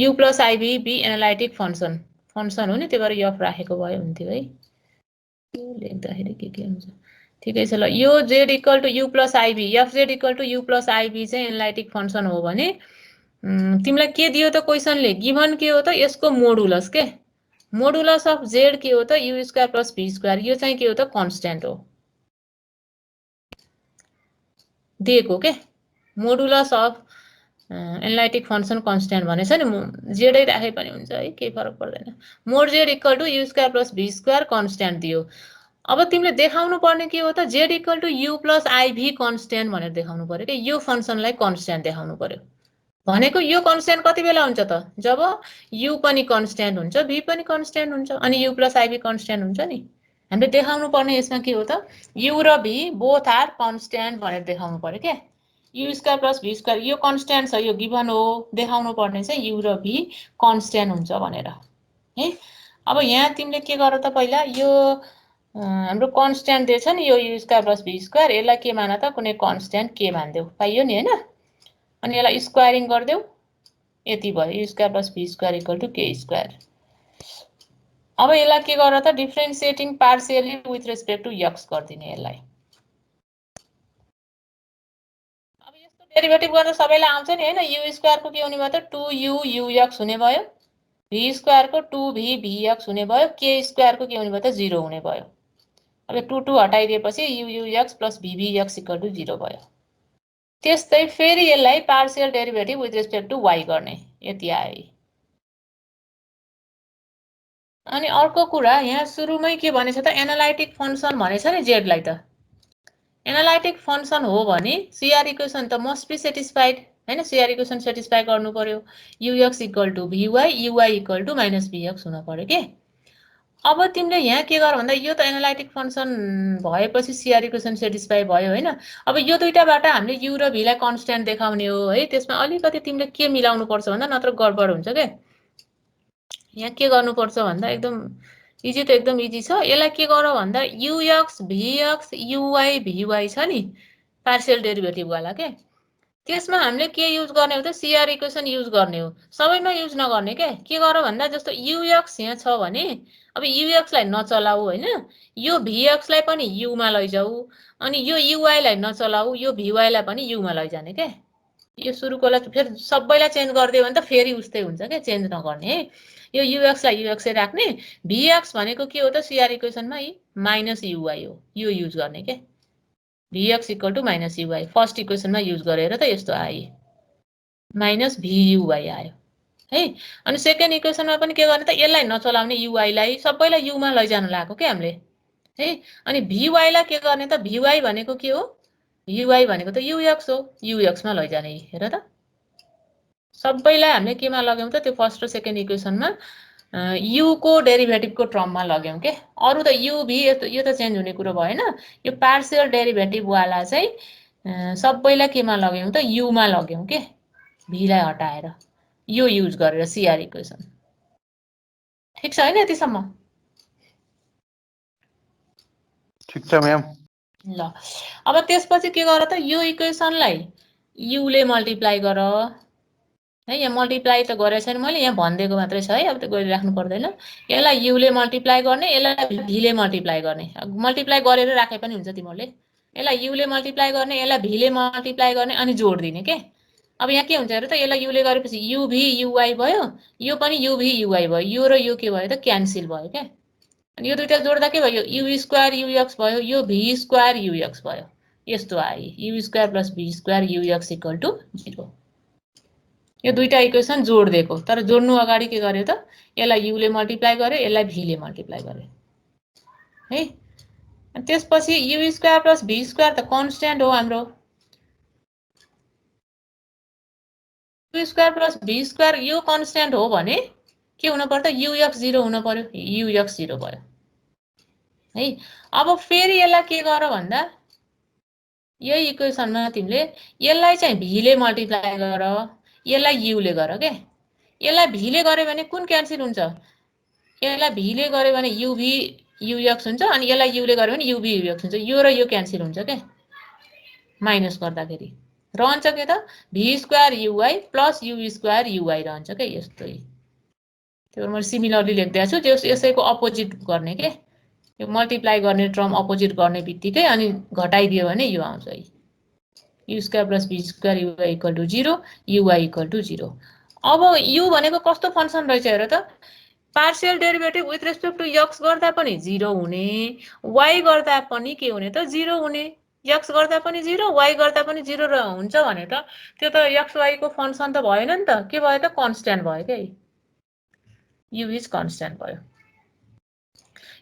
u + iv b analytic function हो नि त्यही भएर f राखेको भए हुन्थ्यो है लेख्दाखेरि के हुन्छ ठिकै छ ल यो z = u + iv fz = u + iv चाहिँ एनालाइटिक फंक्सन हो भने तिमीलाई के दियो त क्वेशनले गिभन के हो त यसको मोडुलस के मोडुलस अफ z के हो त u² + v² यो चाहिँ के हो त कन्स्ट्यान्ट हो दिएको के modulus of analytic function constant भनेछ नि z नै राखे पनि हुन्छ है केही फरक पर्दैन mod z = u² + v² constant दियो अब तिमीले देखाउनु पर्ने के हो त z = u + iv कन्स्ट्यान्ट भनेर देखाउनु पर्यो के यो फंक्सनलाई कन्स्ट्यान्ट देखाउनु पर्यो भनेको यो कन्स्ट्यान्ट कति बेला हुन्छ त जब u पनि कन्स्ट्यान्ट हुन्छ v पनि कन्स्ट्यान्ट हुन्छ अनि u + iv कन्स्ट्यान्ट हुन्छ नि हामीले देखाउनु पर्ने यसमा के हो त u र v बोथ आर कन्स्ट्यान्ट भनेर देखाउनु पर्यो के u² + v² यो कन्स्ट्यान्ट छ यो गिभन हो देखाउनु पर्ने चाहिँ u र v कन्स्ट्यान्ट हुन्छ भनेर है अब यहाँ तिमीले के गर त पहिला यो हाम्रो कन्स्ट्यान्ट दिएछ नि यो u² + v² यसलाई के मान त कुनै कन्स्ट्यान्ट के मान्देऊ पाइयो नि हैन अनि यसलाई स्क्वायरिङ गर्देऊ यति भयो u² + v² = k²। अब यसलाई के गर त differentiating partially with respect to x गर्दिने यसलाई अब यस्तो डेरिभेटिभ गर्न सबैलाई आउँछ नि हैन u² को के हुने भयो त 2u ux हुने भयो v² को 2v vx हुने भयो k² को के हुने भयो त 0 हुने भयो अब 2 हटाइदिएपछि ux + vvx = 0 भयो त्यस्तै फेरि यसलाई partial derivative with respect to y गर्ने यति आयो अनि अर्को कुरा यहाँ सुरुमै के भनेछ त एनालाइटिक फंक्सन भनेछ नि z लाई त एनालाइटिक फंक्सन हो भने CR इक्वेसन त मस्ट बी सेटिस्फाइड हैन CR इक्वेसन सेटिस्फाई गर्नु पर्यो ux = vy uy = -vx हुन पर्यो के अब तिमीले यहाँ के गर भन्दा यो त एनालाइटिक फंक्सन भएपछि CR इक्वेसन सेटिस्फाई भयो हैन अब यो दुईटाबाट हामीले u र v लाई कन्स्ट्यान्ट देखाउने हो है त्यसमा अलिकति तिमीले के मिलाउनु पर्छ भन्दा नत्र गडबड हुन्छ के यहाँ के गर्नु पर्छ भन्दा एकदम इजी त एकदम इजी छ। यसलाई के गर भन्दा ux vx uy vy छ नि पार्शियल डेरिभेटिभ वाला के, त्यसमा हामीले के युज गर्ने हो त सीआर इक्वेसन युज गर्ने हो। सबैमा युज नगर्ने के गर भन्दा जस्तो ux यहाँ छ भने अब ux लाई नचलाऊ हैन, यो vx लाई पनि u मा लैजाऊ, अनि यो uy लाई नचलाऊ, यो vy लाई पनि u मा लैजाने के। यो सुरुकोलाई फेरि सबैलाई चेन्ज गरिदियो भने त फेरि उस्तै हुन्छ के, चेन्ज नगर्ने है। यो ux लाई ux राख्ने, vx भनेको के हो त सीआर इक्वेसनमा माइनस uy हो, यो युज गर्ने के। vx equal to minus uy first इक्वेसनमा युज गरेर त यस्तो आयो माइनस vuy आयो है। अनि सेकेन्ड इक्वेसनमा पनि के गर्ने त यसलाई नचलाउने uy लाई सबैलाई u मा लैजान लागेको के हामीले है। अनि vy लाई के गर्ने त vy भनेको के हो, uy भनेको त ux हो, ux मा लैजाने हेर त। सबैलाई हामीले केमा लग्यौं त त्यो फर्स्ट र सेकेन्ड इक्वेसनमा u को डेरिभेटिभको टर्ममा लग्यौं के। अरु त u v यो त चेन्ज हुने कुरो भएन। यो पार्शियल डेरिभेटिभ वाला चाहिँ सबैलाई केमा लग्यौं त u मा लग्यौं के, v लाई हटाएर यो युज गरेर सीआर इक्वेसन। ठीक छ हैन यतिसम्म? ठिक छ म्याम। ल अब त्यसपछि के गर त यो इक्वेसनलाई u ले मल्टिप्लाई गर है। यहाँ मल्टिप्लाई त गरेको छैन मैले, यहाँ भनिदिएको मात्रै छ है, अब त गरिराख्नु पर्दैन। यसलाई u ले मल्टिप्लाई गर्ने, यसलाई v ले मल्टिप्लाई गर्ने। मल्टिप्लाई गरेर राखे पनि हुन्छ तिमीहरूले। यसलाई u ले मल्टिप्लाई गर्ने, यसलाई v ले मल्टिप्लाई गर्ने अनि जोड दिने के। अब यहाँ के हुन्छ हेर त, यसलाई u ले गरेपछि uv uy भयो, यो पनि uv uy भयो, यो र यो के भयो त क्यान्सल भयो के। अनि यो दुईटा जोड्दा के भयो, u स्क्वायर ux भयो, यो v स्क्वायर ux भयो। यस्तो आयो u square plus v square ux equal to 0। यो दुईटा इक्वेसन जोड दिएको, तर जोड्नु अगाडि के गर्यो त यसलाई u ले मल्टिप्लाई गर्यो, यसलाई v ले मल्टिप्लाई गर्यो है। अनि त्यसपछि u square plus v square त कन्स्ट्यान्ट हो हाम्रो, u square plus v square यो कन्स्ट्यान्ट हो भने के हुनु पर्यो त ux 0 हुनु पर्यो, ux 0 भयो है। अब फेरि यसलाई के गर भन्दा यही इक्वेसनमा तिमीले यसलाई चाहिँ v ले मल्टिप्लाई गर, यसलाई u ले गर के। यसलाई v ले गर्यो भने कुन क्यान्सल हुन्छ, यसलाई v ले गर्यो भने uv ux हुन्छ, अनि यसलाई u ले गर्यो भने uv ux हुन्छ, यो र यो क्यान्सल हुन्छ के माइनस गर्दाखेरि। रहन्छ के त v square uy plus u square uy रहन्छ के यस्तै। त्यो मैले सिमिलरली लेख्दै छु, त्यो यसैको अपोजिट गर्ने के। यो मल्टिप्लाई गर्ने टर्म अपोजिट गर्ने बित्तिकै अनि घटाइदियो भने यो आउँछ u square plus v square uy equal to 0, uy equal to 0। अब u भनेको कस्तो फंक्सन रहेछ हेर त, partial derivative with respect to x गर्दा पनि 0 हुने, y गर्दा पनि के हुने त 0 हुने, x गर्दा पनि 0 y गर्दा पनि 0 र हुन्छ भने त त्यो त x y को फंक्सन त भएन नि त, के भयो त कन्स्ट्यान्ट भयो के, u इज कन्स्ट्यान्ट भयो।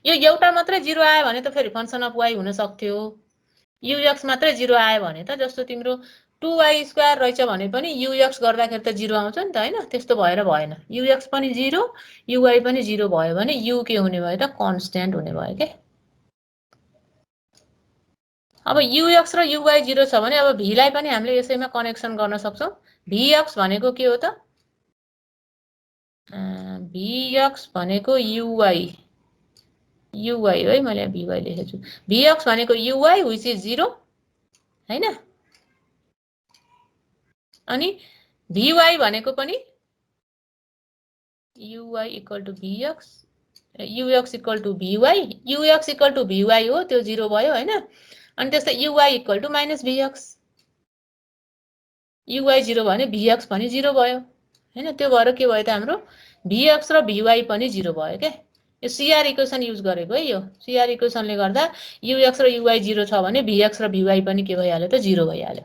यो एउटा मात्रै 0 आयो भने त फेरि फंक्सन अफ y हुन सक्थ्यो, ux मात्रै 0 आयो भने त जस्तो तिम्रो 2y स्क्वायर रहेछ भने पनि ux गर्दाखेरि त 0 आउँछ नि त हैन, त्यस्तो भएर भएन। ux पनि 0 uy पनि 0 भयो भने u के हुने भयो त कन्स्ट्यान्ट हुने भयो के। अब ux र uy 0 छ भने अब v लाई पनि हामीले यसैमा कनेक्सन गर्न सक्छौं। vx भनेको के हो त, vx भनेको uy है, मैले vy लेखेको छु। vx भनेको uy which is 0 हैन, अनि vy भनेको पनि uy equal to vx, ux equal to vy, ux equal to vy हो, त्यो 0 भयो हैन। अनि त्यस्तै uy equal to minus vx, uy 0 भने vx पनि 0 भयो हैन। त्यो भएर के भयो त हाम्रो vx र vy पनि 0 भयो के। यो सीआर इक्वेसन युज गरेको है, यो सीआर इक्वेसनले गर्दा ux र uy 0 छ भने vx र vy पनि के भइहाल्यो त 0 भइहाल्यो।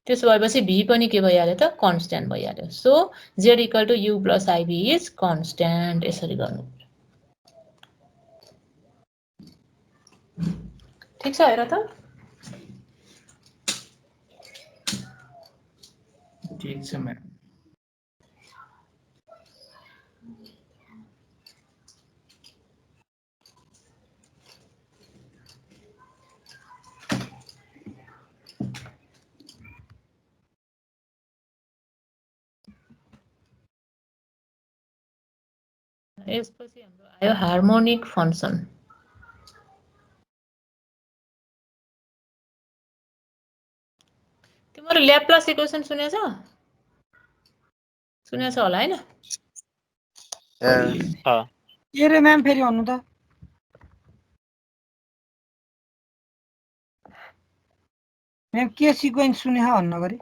त्यसो भएपछि v पनि के भइहाल्यो त कन्स्ट्यान्ट भइहाल्यो। So z equal to u plus iv is constant, यसरी गर्नु। ठीक छ हेर त। ठीक छ म्याम। यसपछि हाम्रो आयो हार्मोनिक फंक्सन। तिम्रो ल्याप्लास इक्वेसन सुनेछ होला हैन? के रे म्याम फेरि भन्नु त? म्याम के सिक्वेन्स सुने भन्न गरे?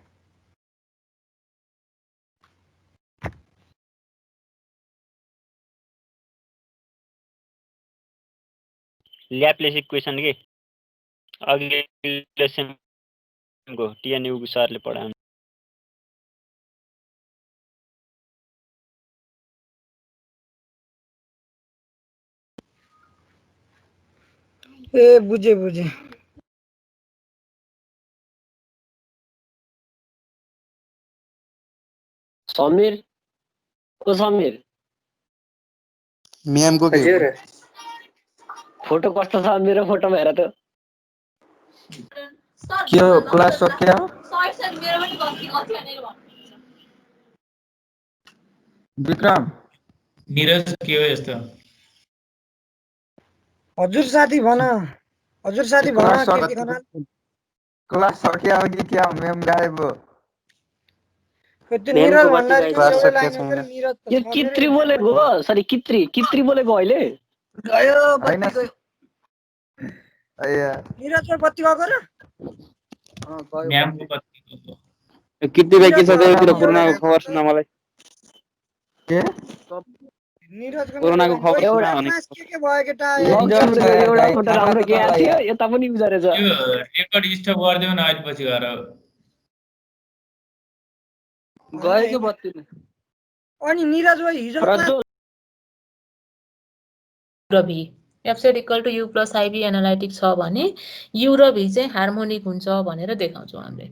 ल्याप्लेस इक्वेसन के अघिल्लो सेमको टिएनयू सरले पढाउनु। ए बुझे समीर ओ समीर म्याम को के फोटो कस्तो छ मेरो फोटोमा हेर त। के हो क्लास सक्यो? विक्रम नीरज के हो यस्तो? हजुर साथी भन के देखाउन? क्लास सक्यो कि क्या म्याम गायब हो? त्यो निरज भन्दा एउटा लाइन मात्र निरज यो कित्री बोलेको हो, सरी कित्री बोलेको अहिले गयो हैन बत्ती गयो। अया निरज बत्ती गएको र? म्याम को कति किति भाइ के छ त्यो कोरोनाको खबर सुना मलाई। के निरजको कोरोनाको खबर सुना भने के भयो केटा? एउटा फोटो राम्रो के आएको थियो, यता पनि उजारेछ। यो रेकर्ड स्टप गरिदेऊ न अहिले पछि गएर। गयो के बत्ती? अनि निरज भाइ हिजो र भी f z equal to u plus I V analytic छ भने u र v चाहिँ हार्मोनिक हुन्छ भनेर देखाउँछौँ हामीले।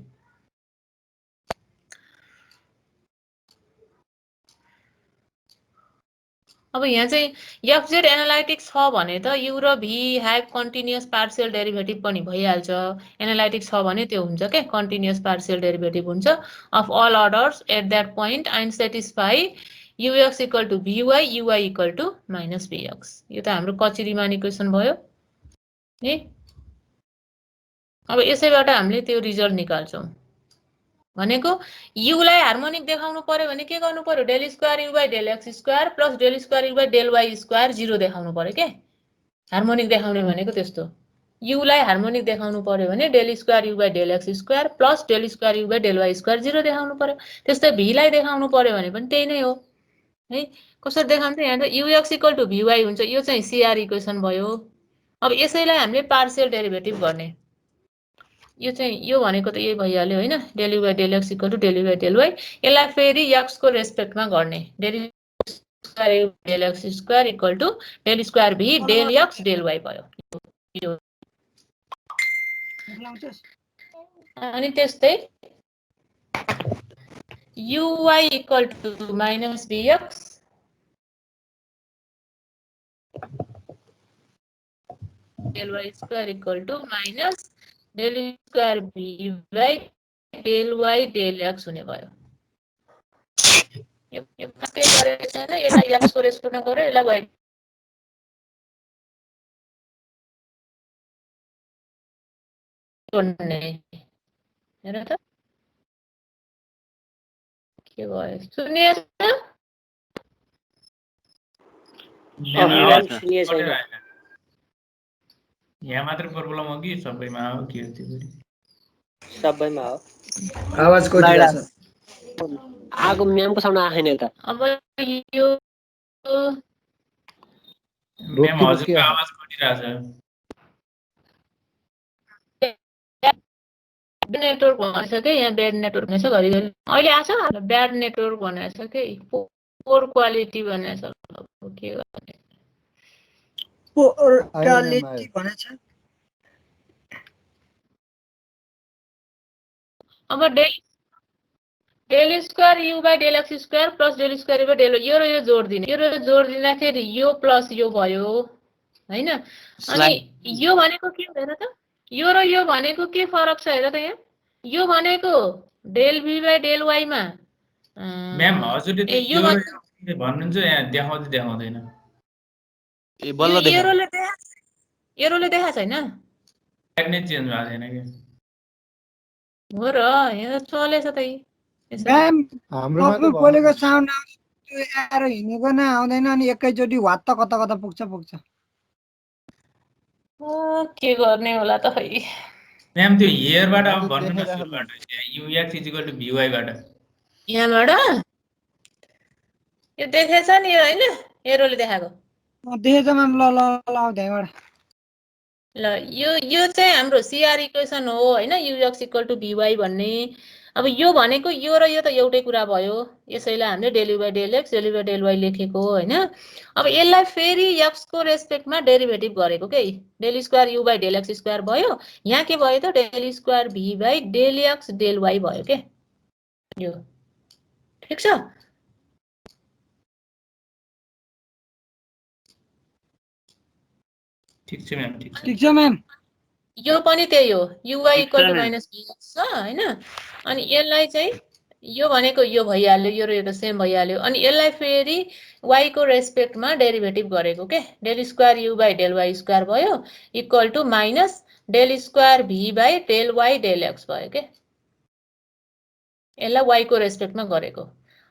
अब यहाँ चाहिँ f z एनालाइटिक छ भने त u र v have continuous partial derivative पनि भइहाल्छ। एनालाइटिक छ भने त्यो हुन्छ के कन्टिन्युअस पार्शियल डेरिभेटिभ हुन्छ of all orders at that point and satisfy ux equal to vy uy equal to minus vx। यो त हाम्रो कची-रिमान इक्वेसन भयो नि। अब यसैबाट हामीले त्यो रिजल्ट निकाल्छौँ भनेको u लाई हार्मोनिक देखाउनु पर्यो भने के गर्नु पर्यो? Del square u by del x square plus del square u by del y square 0 देखाउनु पर्यो के। हार्मोनिक देखाउने भनेको त्यस्तो। u लाई हार्मोनिक देखाउनु पर्यो भने del square u by del x square plus del square u by del y square 0 देखाउनु पर्यो। त्यस्तै v लाई देखाउनु पर्यो भने पनि त्यही नै हो है। कसरी देखाउँछ? यहाँ त ux इक्वल टु vy हुन्छ। यो चाहिँ CR इक्वेसन भयो। अब यसैलाई हामीले पार्शियल डेरिभेटिभ गर्ने। यो चाहिँ यो भनेको त यही भइहाल्यो हैन? Del u by del x equal to del u by del y। यसलाई फेरि x को रेस्पेक्टमा गर्ने। Del square u del x square equal to del square v del x del y भयो। अनि त्यस्तै uy equal to minus vx del y square equal to minus del square v by del y del x हुने भयो। यो के गरेको छैन, यसलाई x को रेस्पेक्टमा गरे, यसलाई y जोड्ने। हेर त के भयो? सुनिएछ? यहाँ मात्र प्रब्लम हो कि सबैमा हो के हो त्यो? सबैमा हो। आवाज कति छ? आगो म्यामको साउन्ड आएन यता। अब यो म्याम हजुरको आवाज कटिरहेछ। नेटवर्क भनेछ के यहाँ ब्याड नेटवर्क भनेछ घरिघरि। अहिले आछ ब्याड नेटवर्क भनेछ के पोर क्वालिटी भनेछ के गर्ने? पोर क्वालिटी भनेछ। अब del square u by del x square plus del square u by del यो र यो जोड दिने। यो र यो जोड दिँदाखेरि यो प्लस यो भयो हैन? अनि यो भनेको के हो हेर त? यो र यो भनेको के फरक छ हेर त यहाँ? यो भनेको del v by del y मा म्याम हजुरले भन्नुहुन्छ यहाँ देखाउँदैन ए बल्ल देखा एरोले देखा छैन नै चेन्ज भएको छैन कि हो र यहाँ चलेछ त म्याम हाम्रो बोलेको साउन्ड आउँछ त्यो एरो हिँडेको न आउँदैन अनि एकैचोटि वात्त कता कता पुग्छ के गर्ने होला त खै म्याम त्यो हियरबाट अब भन्नु न सुरुबाट ux = vy बाट यहाँबाट यो देखेछ नि यो हैन एरोले देखाएको देखेछ म्याम ल ल ल त्यहाँबाट ल यो चाहिँ हाम्रो CR इक्वेसन हो हैन ux = vy भन्ने अब यो भनेको यो र यो त एउटै कुरा भयो यसैलाई हामीले del u by del x del u by del y लेखेको हैन अब यसलाई फेरि x को रेस्पेक्टमा डेरिभेटिभ गरेको के del square u by del x square भयो यहाँ के भयो त del square v by del x del y भयो के यो ठीक छ ठीक छ म्याम ठीक छ म्याम यो पनि त्यही हो uy = -vx छ हैन अनि यसलाई चाहिँ यो भनेको यो भइहाल्यो यो र यो त सेम भइहाल्यो अनि यसलाई फेरि y को रेस्पेक्टमा डेरिभेटिभ गरेको के del square u by del y square भयो equal to minus del square v by del y del x भयो के यसलाई y को रेस्पेक्टमा गरेको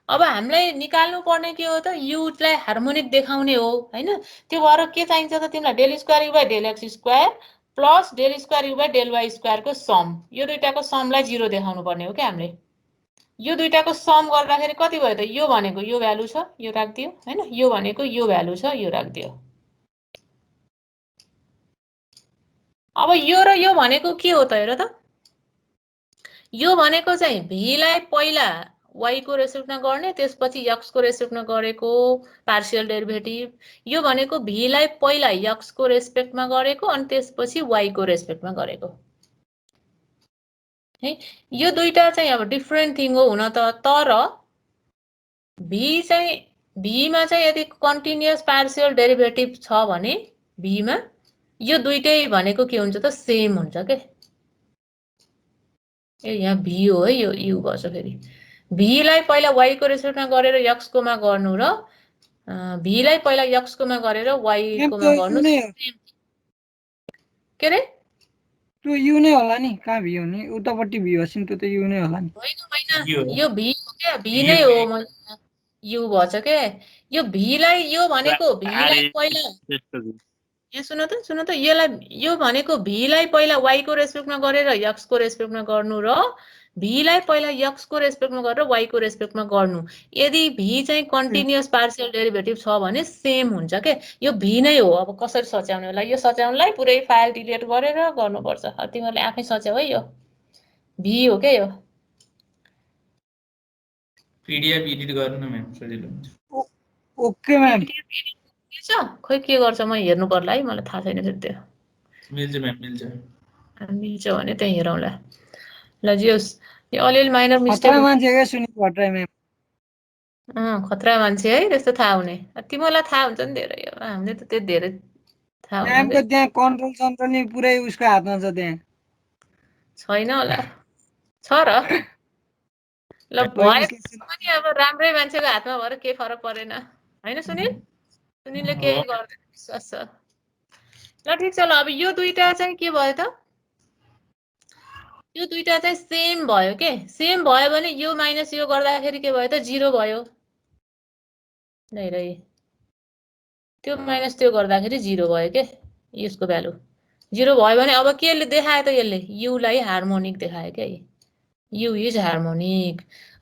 अब हामीलाई निकाल्नु पर्ने के हो त u लाई हार्मोनिक देखाउने हो हैन त्यो भएर के चाहिन्छ त तिमीलाई del square u by del x square plus del square u by del y square को सम यो दुईटाको समलाई 0 देखाउनु पर्ने हो के हामीले यो दुईटाको सम गर्दाखेरि कति भयो त यो भनेको यो भ्यालु छ यो राख्दियो हैन यो भनेको यो भ्यालु छ यो राख्दियो अब यो र यो भनेको के हो त हेर त यो भनेको चाहिँ v लाई पहिला y को रेस्पेक्टमा गर्ने त्यसपछि x को रेस्पेक्टमा गरेको पार्शियल डेरिभेटिभ यो भनेको v लाई पहिला x को रेस्पेक्टमा गरेको अनि त्यसपछि y को रेस्पेक्टमा गरेको है यो दुईटा चाहिँ अब डिफरेन्ट थिङ हो हुन त तर v मा चाहिँ यदि कन्टिन्युअस पार्शियल डेरिभेटिभ छ भने v मा यो दुईटै भनेको के हुन्छ त सेम हुन्छ के ए यहाँ v हो है यो u गर्छ फेरि v लाई पहिला y को रेस्पेक्टमा गरेर x को मा गर्नु र v लाई पहिला x को मा गरेर y को मा गर्नु के रे त्यो u नै होला नि कहाँ v हो नि उतापट्टि v होस् नि त्यो त u नै होला नि हैन यो v हो के v नै हो u भन्छ के यो v लाई यो भनेको v लाई पहिला यहाँ सुन त यो भनेको v लाई पहिला y को रेस्पेक्टमा गरेर x को रेस्पेक्टमा गर्नु र v लाई पहिला x को रेस्पेक्टमा गरेर y को रेस्पेक्टमा गर्नु यदि v चाहिँ कन्टिन्युअस पार्शियल डेरिभेटिभ छ भने सेम हुन्छ के यो v नै हो अब कसरी सच्याउने होला यो सच्याउनलाई पुरै फाइल डिलिट गरेर गर्नुपर्छ तिमीहरुले आफै सच्याउ है यो v हो के यो पीडीएफ एडिट गर्नु न म्याम सजिलो हुन्छ ओके म्याम खै के गर्छ म हेर्नु पर्ला है मलाई थाहा छैन फेरि त्यो मिल्छ म्याम मिल्छ भने त्यही हेरौँला ल जियोस् यो अलिअलि माइनर मिस्टेक मान्छे के सुनि भट्टराई म्याम खतरा मान्छे है त्यस्तो थाहा हुने तिमीलाई थाहा हुन्छ नि धेरै हामीले त त्यो धेरै थाहा हुन्छ म्यामको त्यहाँ कन्ट्रोल सन्ट्रोल नि पुरै उसको हातमा छ त्यहाँ छैन होला छ र ल भयो पनि अब राम्रै मान्छेको हातमा भएर के फरक परेन हैन सुनिलले के गर्दैन विश्वास छ ल ठीक छ ल अब यो दुईटा चाहिँ के भयो त यो दुईटा चाहिँ सेम भयो के सेम भयो भने यो माइनस यो गर्दाखेरि के भयो त 0 भयो नै रे त्यो माइनस त्यो गर्दाखेरि 0 भयो के यसको भ्यालु 0 भयो भने अब के देखायो त यसले u लाई हार्मोनिक देखायो के u is harmonic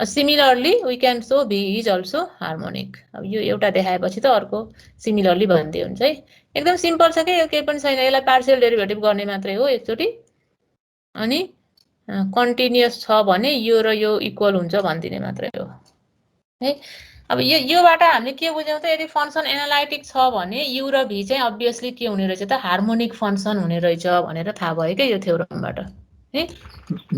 similarly we can show v is also harmonic अब यो एउटा देखाएपछि त अर्को सिमिलरली भन्दै हुन्छ है एकदम सिम्पल छ के यो केही पनि छैन यसलाई पार्शियल डेरिभेटिभ गर्ने मात्रै हो एकचोटी अनि कन्टिन्युअस छ भने यो र यो इक्वल हुन्छ भन्दिने मात्रै हो है अब योबाट हामीले के बुझ्यौं त यदि फंक्सन एनालाइटिक छ भने u र v चाहिँ obviously के हुने रहेछ त हार्मोनिक फंक्सन हुने रहेछ भनेर थाहा भयो के यो थ्योरमबाट है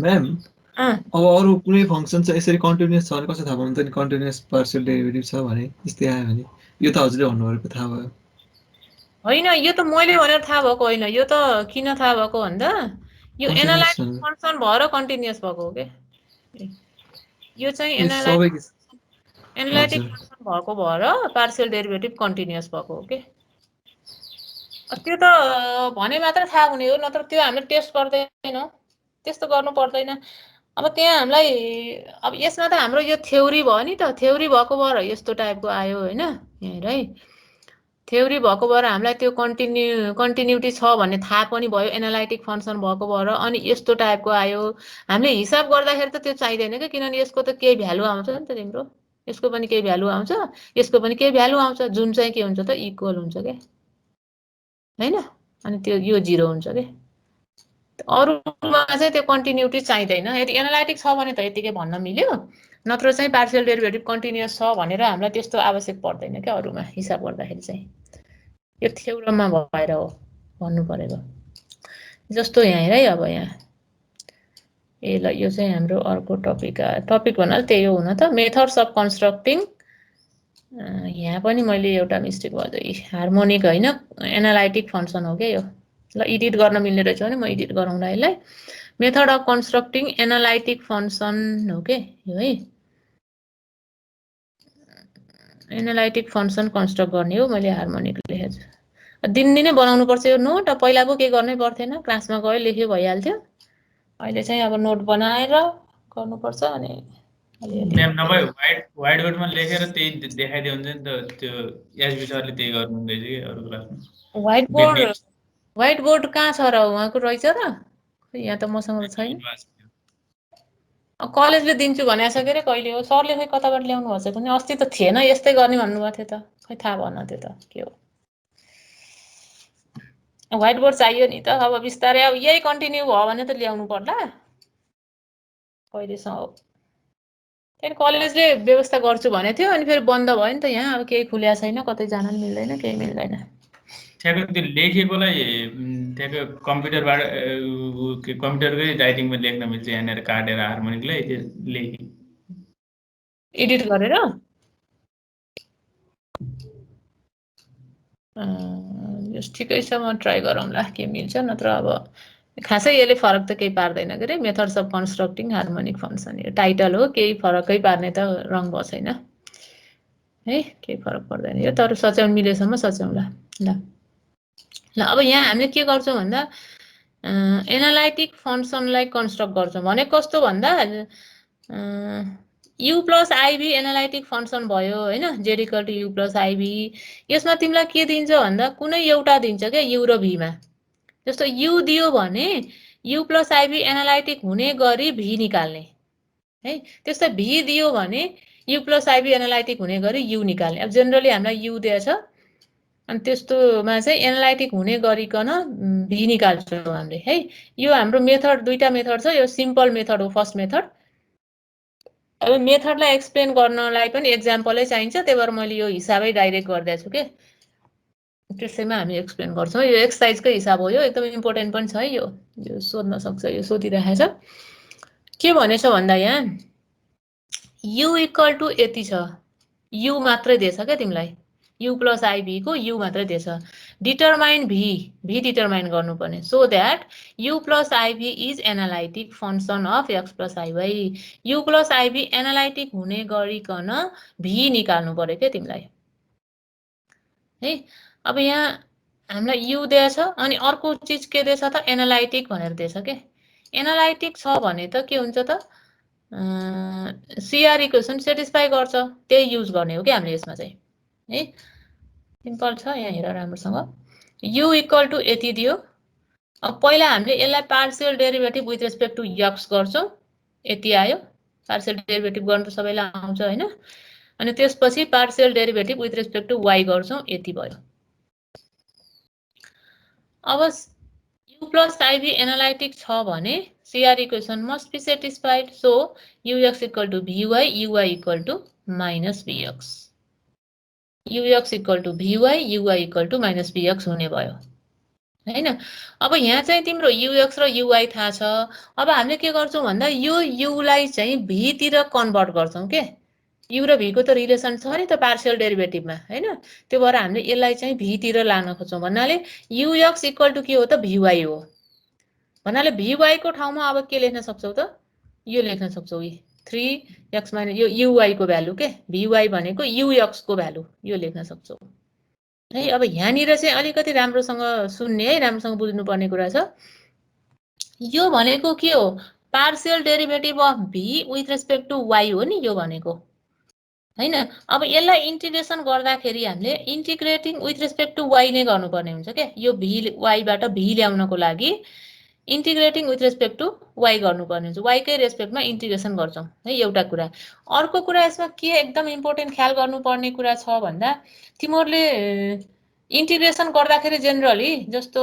म्याम अब अरु कुनै फंक्सन चाहिँ यसरी कन्टिन्युअस छ भने कसरी थाहा पाउनु त नि कन्टिन्युअस पार्शियल डेरिभेटिभ छ भने यस्तै आयो भने यो त हजुरले भन्नुभएको थाहा भयो हैन यो त मैले भनेर थाहा भएको हैन यो त किन थाहा भएको भन्दा यो एनालाइटिक फंक्सन भएर कन्टिन्युअस भएको हो के यो चाहिँ एनालाइटिक एनालाइटिक फंक्सन भएको भएर पार्शियल डेरिभेटिभ कन्टिन्युअस भएको हो के त्यो त भने मात्र थाहा हुने हो नत्र त्यो हामीले टेस्ट गर्दैनौँ त्यस्तो गर्नु पर्दैन अब त्यहाँ हामीलाई अब यसमा त हाम्रो यो थ्योरी भयो नि त थ्योरी भएको भएर यस्तो टाइपको आयो हैन यहाँ है थ्योरी भएको भएर हामीलाई त्यो कन्टिन्युटी छ भन्ने थाहा पनि भयो एनालाइटिक फंक्सन भएको भएर अनि यस्तो टाइपको आयो हामीले हिसाब गर्दाखेरि त त्यो चाहिदैन के किनभने यसको त केही भ्यालु आउँछ नि त तिम्रो यसको पनि केही भ्यालु आउँछ यसको पनि केही भ्यालु आउँछ जुन चाहिँ के हुन्छ त इक्वल हुन्छ के हैन अनि त्यो यो 0 हुन्छ के अरुमा चाहिँ त्यो कन्टिन्युटी चाहिदैन यदि एनालाइटिक छ भने त यतिकै भन्न मिल्यो नत्र चाहिँ पार्शियल डेरिभेटिभ कन्टिन्युअस छ भनेर हामीलाई त्यस्तो आवश्यक पर्दैन के अरुमा हिसाब गर्दाखेरि चाहिँ यो थ्योरममा भएर हो भन्नु परेको जस्तो यहाँ हेर है अब यहाँ ए ल यो चाहिँ हाम्रो अर्को टपिक भन्नाले त्यही हो हुन त मेथड्स अफ कन्स्ट्रक्टिङ यहाँ पनि मैले एउटा मिस्टेक भयो हार्मोनिक हैन एनालाइटिक फंक्सन हो के यो ल एडिट गर्न मिल्ने रहेछ भने म एडिट गराउँला यसलाई मेथड अफ कन्स्ट्रक्टिङ एनालाइटिक फंक्सन हो के यो है एनालाइटिक फंक्सन कन्स्ट्रक्ट गर्ने हो मैले हार्मोनिक लेखेछु दिनदिनै बनाउनु पर्छ यो नोट पहिला पो के गर्नै पर्थेन क्लासमा गयो लेख्यो भइहाल्थ्यो अहिले चाहिँ अब नोट बनाएर गर्नुपर्छ अनि म्याम नभए व्हाइट बोर्डमा लेखेर त्यही देखाइदियो हुन्छ नि त त्यो एसबी सरले त्यही गर्नुहुँदैछ कि अरु क्लासमा व्हाइट बोर्ड कहाँ छ र उहाँको रहेछ र यहाँ त मसँग छैन कलेजले दिन्छु भने सकेर कहिले हो सरले खै कताबाट ल्याउनु भएको छ कुनै अस्ति त थिएन यस्तै गर्ने भन्नुभएको थियो त खै थाहा भन्न त्यो त के हो व्हाइट बोर्ड चाहियो नि त अब बिस्तारै अब यही कन्टिन्यू भयो भने त ल्याउनु पर्ला कहिलेसम्म हो त्यही कलेजले व्यवस्था गर्छु भने थियो अनि फेरि बन्द भयो नि त यहाँ अब केही खुल्या छैन कतै जान नि मिल्दैन केही मिल्दैन ठ्याक्क त्यो लेखेकोलाई ठ्याक्क कम्प्युटरबाट कम्प्युटरकै राइटिङमा लेख्न मिल्छ यहाँनिर काटेर हार्मोनिकलाई त्यो लेखि एडिट गरेर यस ठिकै छ म ट्राई गरौँला के मिल्छ नत्र अब खासै यसले फरक त केही पार्दैन के रे मेथड्स अफ कन्स्ट्रक्टिङ हार्मोनिक फंक्सन यो टाइटल हो केही फरकै पार्ने त रङ भएको छैन है केही फरक पर्दैन यो तर सच्याउन मिलेसम्म सच्याउला ल अब यहाँ हामीले के गर्छौं भन्दा एनालाइटिक फंक्सनलाई कन्स्ट्रक्ट गर्छौं भने कस्तो भन्दा u plus i v analytic function भयो हैन z = u प्लस आईभी यसमा तिमीलाई के दिन्छ भन्दा कुनै एउटा दिन्छ के u र v मा जस्तो u दियो भने u प्लस आईभी एनालाइटिक हुने गरी v निकाल्ने है त्यस्तै v दियो भने u प्लस आईभी एनालाइटिक हुने गरी u निकाल्ने अब जनरली हामीलाई u दिएछ अनि त्यस्तोमा चाहिँ एनालाइटिक हुने गरिकन v निकाल्छौं हामीले है यो हाम्रो मेथड दुईटा मेथड छ यो सिम्पल मेथड हो फर्स्ट मेथड अब मेथडलाई एक्सप्लेन गर्नलाई पनि एक्जाम्पलै चाहिन्छ त्यही भएर मैले यो हिसाबै डाइरेक्ट गर्दै छु के त्यसैमा हामी एक्सप्लेन गर्छौं यो एक्सरसाइजकै हिसाब हो यो एकदम इम्पोर्टेन्ट पनि छ है यो सोध्न सक्छ यो सोधिरहेछ के भनेछ भन्दा यहाँ u = यति छ u मात्रै दिएछ के तिमीलाई u प्लस आईभी को u मात्रै दिएछ डिटरमाइन v डिटरमाइन गर्नुपर्ने so that u plus i v is analytic function of x plus i y u plus i v analytic हुने गरिकन v निकाल्नु पर्यो के तिमीलाई है अब यहाँ हामीलाई u दिएछ अनि अर्को चीज के दिएछ त एनालाइटिक भनेर दिएछ के एनालाइटिक छ भने त के हुन्छ त CR इक्वेसन सेटिस्फाई गर्छ त्यही युज गर्ने हो के हामीले यसमा चाहिँ है सिम्पल छ यहाँ हेर राम्रोसँग u = यति दियो अब पहिला हामीले यसलाई partial derivative with respect to x गर्छौं यति आयो पार्शियल डेरिभेटिभ गर्न त सबैलाई आउँछ हैन अनि त्यसपछि partial derivative with respect to y गर्छौं यति भयो अब u प्लस आईभी एनालाइटिक छ भने CR equation must be satisfied so ux = vy uy = -vx ux = vy uy = -vx हुने भयो हैन अब यहाँ चाहिँ तिम्रो ux र uy थाहा छ अब हामीले के गर्छौं भन्दा यो u लाई चाहिँ v तिर कन्भर्ट गर्छौं के u र v को त रिलेसन छ नि त पार्शियल डेरिभेटिभमा हैन त्यो भएर हामीले यसलाई चाहिँ v तिर लान खोज्छौं भन्नाले ux = के हो त vy हो भन्नाले vy को ठाउँमा अब के लेख्न सक्छौ त यो लेख्न सक्छौ 3x माइनस यो युवाई को भ्यालु के vy भनेको ux को भ्यालु यो लेख्न सक्छौ है। अब यहाँनिर चाहिँ अलिकति राम्रोसँग सुन्ने है, राम्रोसँग बुझ्नु पर्ने कुरा छ। यो भनेको के हो? Partial derivative of v with respect to y हो नि यो भनेको हैन। अब यसलाई इन्टिग्रेसन गर्दाखेरि हामीले integrating with respect to y नै गर्नुपर्ने हुन्छ के। यो y बाट v ल्याउनको लागि integrating with respect to y गर्नुपर्ने हुन्छ। y कै रेस्पेक्टमा इन्टिग्रेसन गर्छौं है एउटा कुरा। अर्को कुरा यसमा के एकदम इम्पोर्टेन्ट ख्याल गर्नुपर्ने कुरा छ भन्दा तिमीहरूले इन्टिग्रेसन गर्दाखेरि जेनरली जस्तो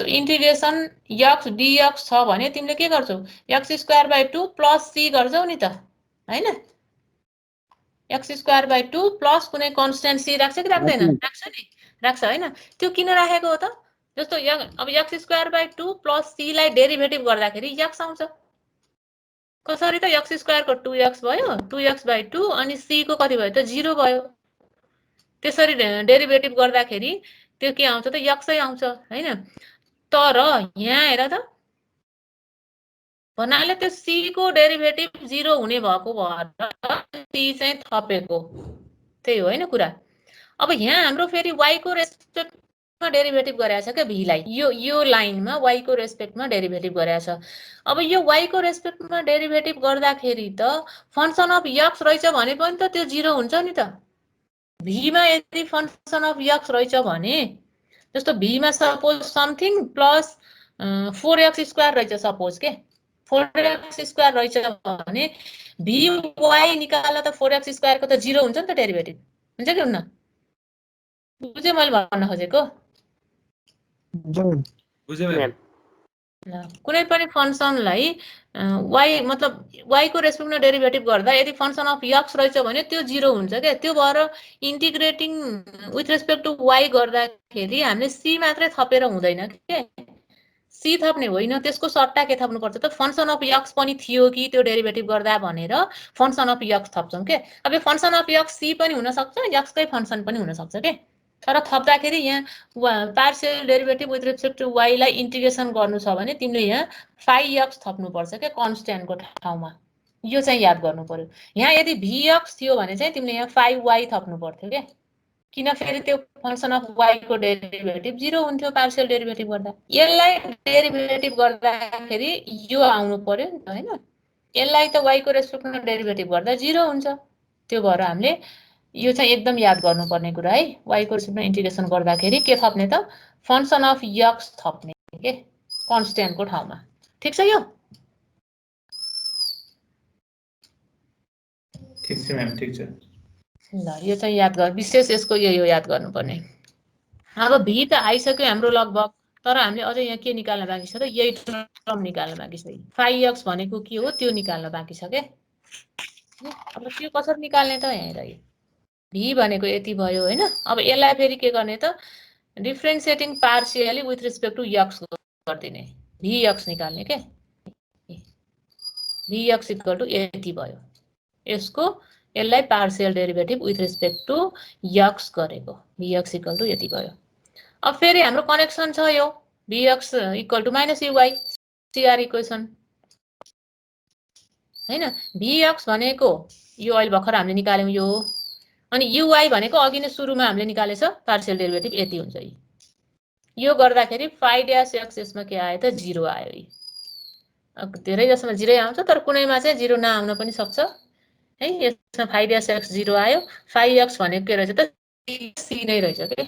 इन्टिग्रेसन x dx छ भने तिमीले के गर्छौ? x² 2 प्लस c गर्छौ नि त हैन। x² 2 प्लस कुनै कन्स्टेन्ट c राख्छ कि राख्दैन? राख्छ नि, राख्छ हैन। त्यो किन राखेको हो त? जस्तो अब x² 2 प्लस c लाई डेरिभेटिभ गर्दाखेरि x आउँछ। कसरी त x² को 2x भयो 2x/2 अनि c को कति भयो त 0 भयो। त्यसरी डेरिभेटिभ गर्दाखेरि त्यो के आउँछ त x नै आउँछ हैन। तर यहाँ हेर त भन्नाले त्यो c को डेरिभेटिभ 0 हुने भएको भएर c चाहिँ थपेको त्यही हो हैन कुरा। अब यहाँ हाम्रो फेरि y को रेस्पेक्टमा डेरिभेटिभ गरेछ के v लाई यो लाइनमा y को रेस्पेक्टमा डेरिभेटिभ गरेछ। अब यो y को रेस्पेक्टमा डेरिभेटिभ गर्दाखेरि त फंक्सन अफ x रहेछ भने पनि त त्यो 0 हुन्छ नि त। v मा यदि फंक्सन अफ x रहेछ भने जस्तो v मा सपोज समथिङ प्लस 4x² रहेछ सपोज के 4x² रहेछ भने vy निकाल्दा त 4x² को त 0 हुन्छ नि त डेरिभेटिभ हुन्छ कि हुन्न? बुझ्यो मैले भन्न खोजेको? बुझ्यो म्याम। कुनै पनि फंक्सनलाई y मतलब y को रेस्पेक्टमा डेरिभेटिभ गर्दा यदि फंक्सन अफ x रहेछ भने त्यो 0 हुन्छ के। त्यो भएर integrating with respect to y गर्दाखेरि हामीले c मात्रै थपेर हुँदैन के। c थप्ने होइन, त्यसको सट्टा के थप्नु पर्छ त फंक्सन अफ x पनि थियो कि त्यो डेरिभेटिभ गर्दा भनेर फंक्सन अफ x थप्छौं के। अब यो फंक्सन अफ x c पनि हुन सक्छ, x कै फंक्सन पनि हुन सक्छ के। तर थप्दाखेरि यहाँ partial derivative with respect to y लाई इन्टिग्रेसन गर्नु छ भने तिमीले यहाँ 5x थप्नु पर्छ के कन्स्ट्यान्टको ठाउँमा। यो चाहिँ याद गर्नु पर्यो। यहाँ यदि vx थियो भने चाहिँ तिमीले यहाँ 5y थप्नु पर्थ्यो के। किन फेरि त्यो फंक्सन अफ y को डेरिभेटिभ 0 हुन्थ्यो पार्शियल डेरिभेटिभ गर्दा। यसलाई डेरिभेटिभ गर्दाखेरि यो आउनु पर्यो नि त हैन। यसलाई त y को रेस्पेक्टमा डेरिभेटिभ गर्दा 0 हुन्छ। त्यो भएर हामीले यो चाहिँ एकदम याद गर्नुपर्ने कुरा है। y को रेस्पेक्टमा इन्टिग्रेसन गर्दाखेरि के थप्ने त फंक्सन अफ x थप्ने के कन्स्ट्यान्टको ठाउँमा। ठीक छ यो? ठीक छ म्याम, ठीक छ। ल यो चाहिँ याद गर, विशेष यसको यो याद गर्नुपर्ने। अब v त आइसक्यो हाम्रो लगभग, तर हामीले अझै यहाँ के निकाल्न बाँकी छ त यही टर्म निकाल्न बाँकी छ। 5x भनेको के हो त्यो निकाल्न बाँकी छ के। अब त्यो कसरी निकाल्ने त यहाँ हेर v भनेको यति भयो हैन। अब यसलाई फेरि के गर्ने त differentiating partially with respect to x गर्दिने vx निकाल्ने के। vx इक्वल टु यति भयो। यसको यसलाई partial derivative with respect to x गरेको vx इक्वल टु यति भयो। अब फेरि हाम्रो कनेक्सन छ यो vx equal to minus uy CR equation हैन। vx भनेको यो अहिले भर्खर हामीले निकाल्यौं यो, अनि uy भनेको अघि नै सुरुमा हामीले निकालेछ पार्शियल डेरिभेटिभ यति हुन्छ। यो गर्दाखेरि 5' यसमा के आयो त 0 आयो। धेरै जसमा 0 आउँछ, तर कुनैमा चाहिँ 0 नआउन पनि सक्छ है। यसमा 5' 0 आयो। 5x भनेको के रहेछ त c नै रहेछ के